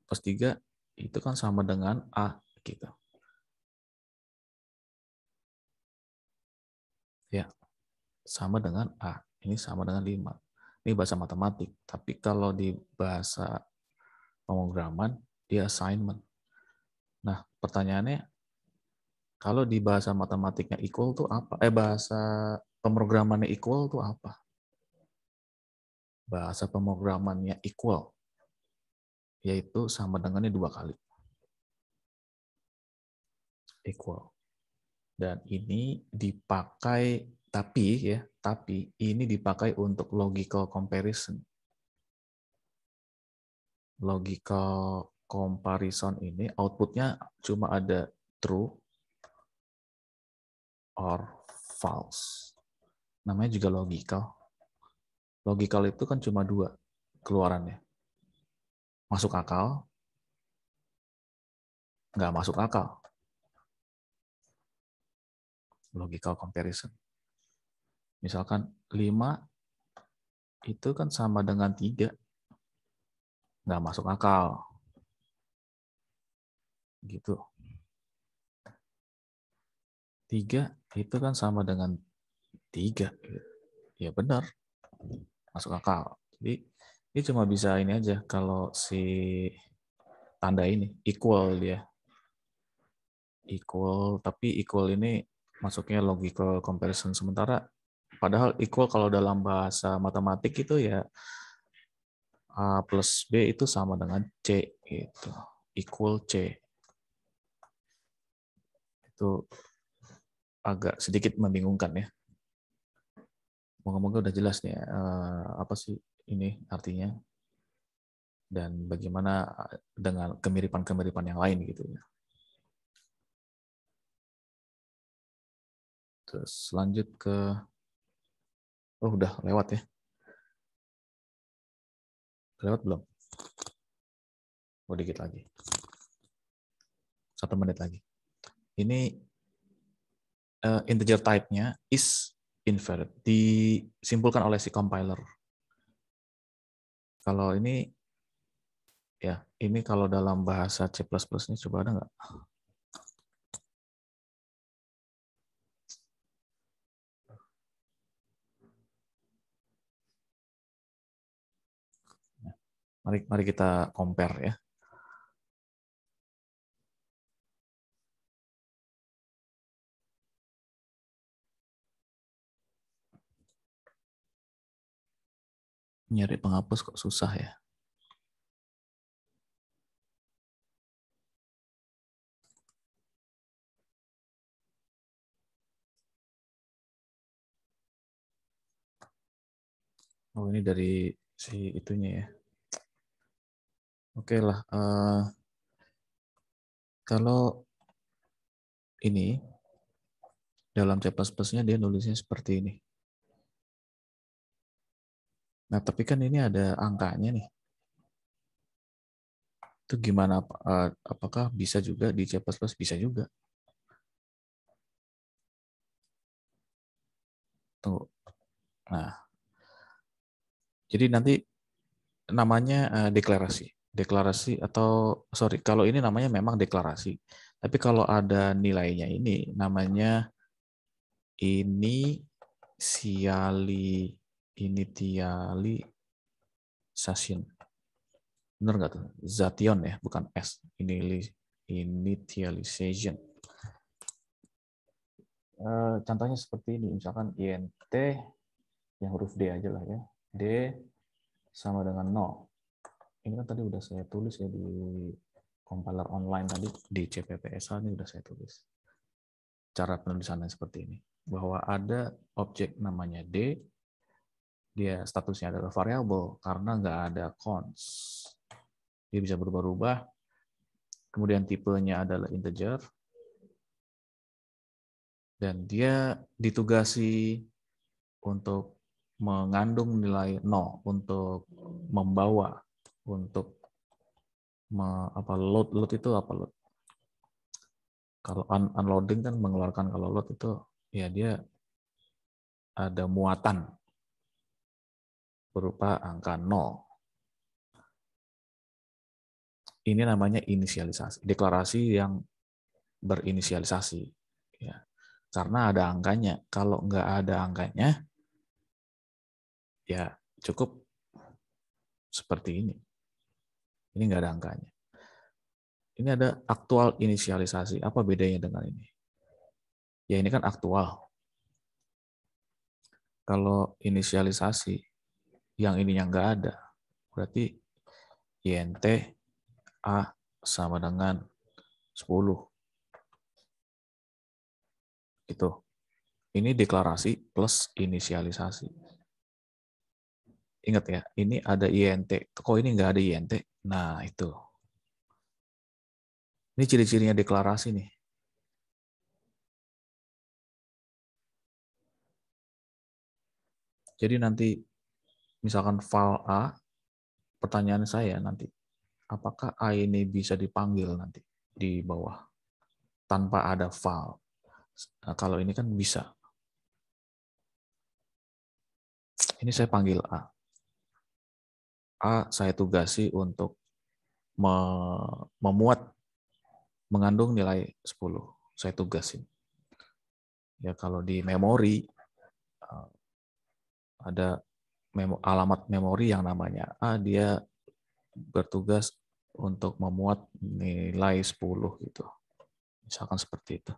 plus 3 itu kan sama dengan A gitu. Ya, sama dengan A. Ini sama dengan 5. Ini bahasa matematik. Tapi kalau di bahasa pemrograman, dia assignment. Nah, pertanyaannya, kalau di bahasa matematiknya equal tuh apa? Bahasa pemrogramannya equal tuh apa? Bahasa pemrogramannya equal, yaitu sama dengannya 2 kali. Equal. Dan ini dipakai, tapi ini dipakai untuk logical comparison. Logical comparison ini outputnya cuma ada true or false. Namanya juga logical. Logical itu kan cuma 2 keluarannya. Masuk akal, nggak masuk akal. Logical comparison. Misalkan 5 itu kan sama dengan 3. Nggak masuk akal. Gitu. 3 itu kan sama dengan 3. Ya benar. Masuk akal. Jadi ini cuma bisa ini aja kalau si tanda ini equal dia. Equal, tapi equal ini masuknya logical comparison, sementara padahal equal kalau dalam bahasa matematik itu ya A plus B itu sama dengan C gitu. Equal C. Itu agak sedikit membingungkan ya. Moga-moga udah jelas nih apa sih ini artinya dan bagaimana dengan kemiripan-kemiripan yang lain gitu ya. Terus lanjut ke udah lewat ya. Lewat belum? Oh, dikit lagi. 1 menit lagi. Ini integer type-nya is inferred. Disimpulkan oleh si compiler. Kalau ini ya, ini kalau dalam bahasa C++ ini coba ada nggak? Mari kita compare ya. Nyari penghapus kok susah ya. Oh, ini dari si itunya ya. Oke lah. Kalau ini dalam C++-nya dia nulisnya seperti ini. Nah, tapi kan ini ada angkanya nih. Itu gimana? Apakah bisa juga di C++? Bisa juga. Tunggu. Nah, jadi nanti namanya deklarasi. deklarasi atau sorry, kalau ini namanya memang deklarasi. Tapi kalau ada nilainya ini namanya initialization. Benar nggak tuh? Zation ya, bukan S. Initialization. Contohnya seperti ini, misalkan int yang huruf D aja lah ya. D sama dengan 0. Ini kan tadi udah saya tulis ya di compiler online tadi, di CPPSH ini udah saya tulis. Cara penulisannya seperti ini. Bahwa ada objek namanya D, dia statusnya adalah variabel karena nggak ada const. Dia bisa berubah-ubah. Kemudian tipenya adalah integer. Dan dia ditugasi untuk mengandung nilai 0, untuk membawa, untuk load itu apa load? Kalau unloading kan mengeluarkan, kalau load itu ya dia ada muatan berupa angka 0. Ini namanya inisialisasi, deklarasi yang berinisialisasi. Ya. Karena ada angkanya. Kalau nggak ada angkanya, ya cukup seperti ini. Ini nggak ada angkanya. Ini ada aktual inisialisasi. Apa bedanya dengan ini? Ya ini kan aktual. Kalau inisialisasi, yang ininya nggak ada, berarti int A sama dengan 10. Itu. Ini deklarasi plus inisialisasi. Ingat ya, ini ada int. Kok ini nggak ada int? Nah, itu. Ini ciri-cirinya deklarasi nih. Jadi nanti misalkan file A, pertanyaan saya nanti, apakah A ini bisa dipanggil nanti di bawah tanpa ada file? Nah, kalau ini kan bisa. Ini saya panggil A. A saya tugasi untuk memuat, mengandung nilai 10. Saya tugasin. Ya kalau di memori, ada alamat memori yang namanya A, dia bertugas untuk memuat nilai 10 gitu. Misalkan seperti itu.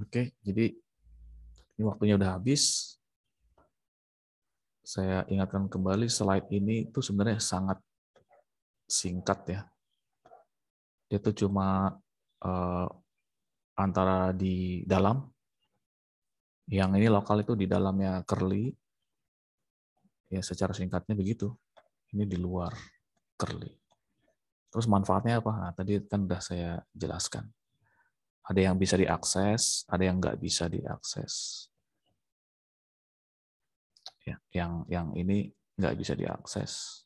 Oke, jadi ini waktunya udah habis. Saya ingatkan kembali slide ini itu sebenarnya sangat singkat ya. Itu cuma antara di dalam, yang ini lokal itu di dalamnya curly. Ya secara singkatnya begitu. Ini di luar curly. Terus manfaatnya apa? Nah, tadi kan udah saya jelaskan. Ada yang bisa diakses, ada yang nggak bisa diakses. Ya, yang ini nggak bisa diakses.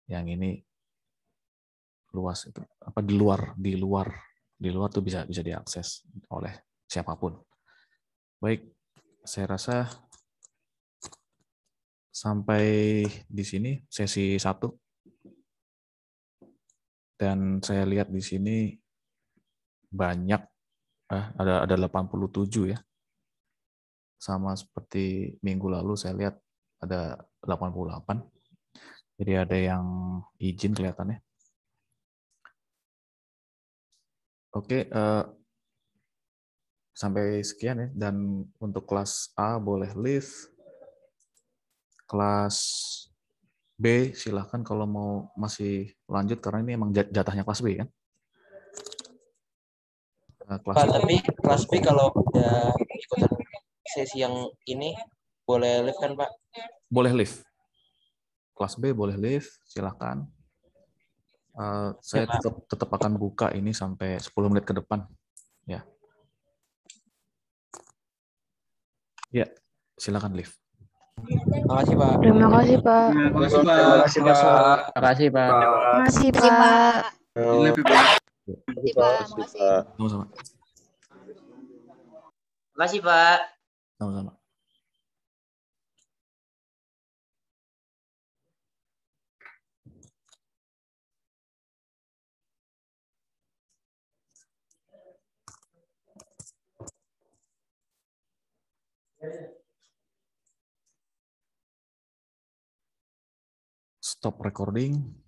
Yang ini luas itu apa di luar tuh bisa diakses oleh siapapun. Baik, saya rasa sampai di sini sesi 1. Dan saya lihat di sini banyak, ada 87 ya. Sama seperti minggu lalu saya lihat ada 88. Jadi ada yang izin kelihatannya. Oke, sampai sekian ya. Dan untuk kelas A boleh leave. Kelas B silahkan kalau mau masih lanjut karena ini emang jatahnya kelas B kan. Pak, tapi kelas B kalau udah ikutan sesi yang ini boleh live kan Pak? Boleh live. Kelas B boleh live, silahkan. Saya tetap akan buka ini sampai 10 menit ke depan. Ya. Ya, silakan live. Terima kasih Pak. Terima kasih Pak. Terima kasih Pak. Terima kasih Pak. Terima kasih Pak. Terima kasih Pak. Terima Terima kasih Pak. Sama-sama. Terima kasih Pak. Sama-sama. Stop recording.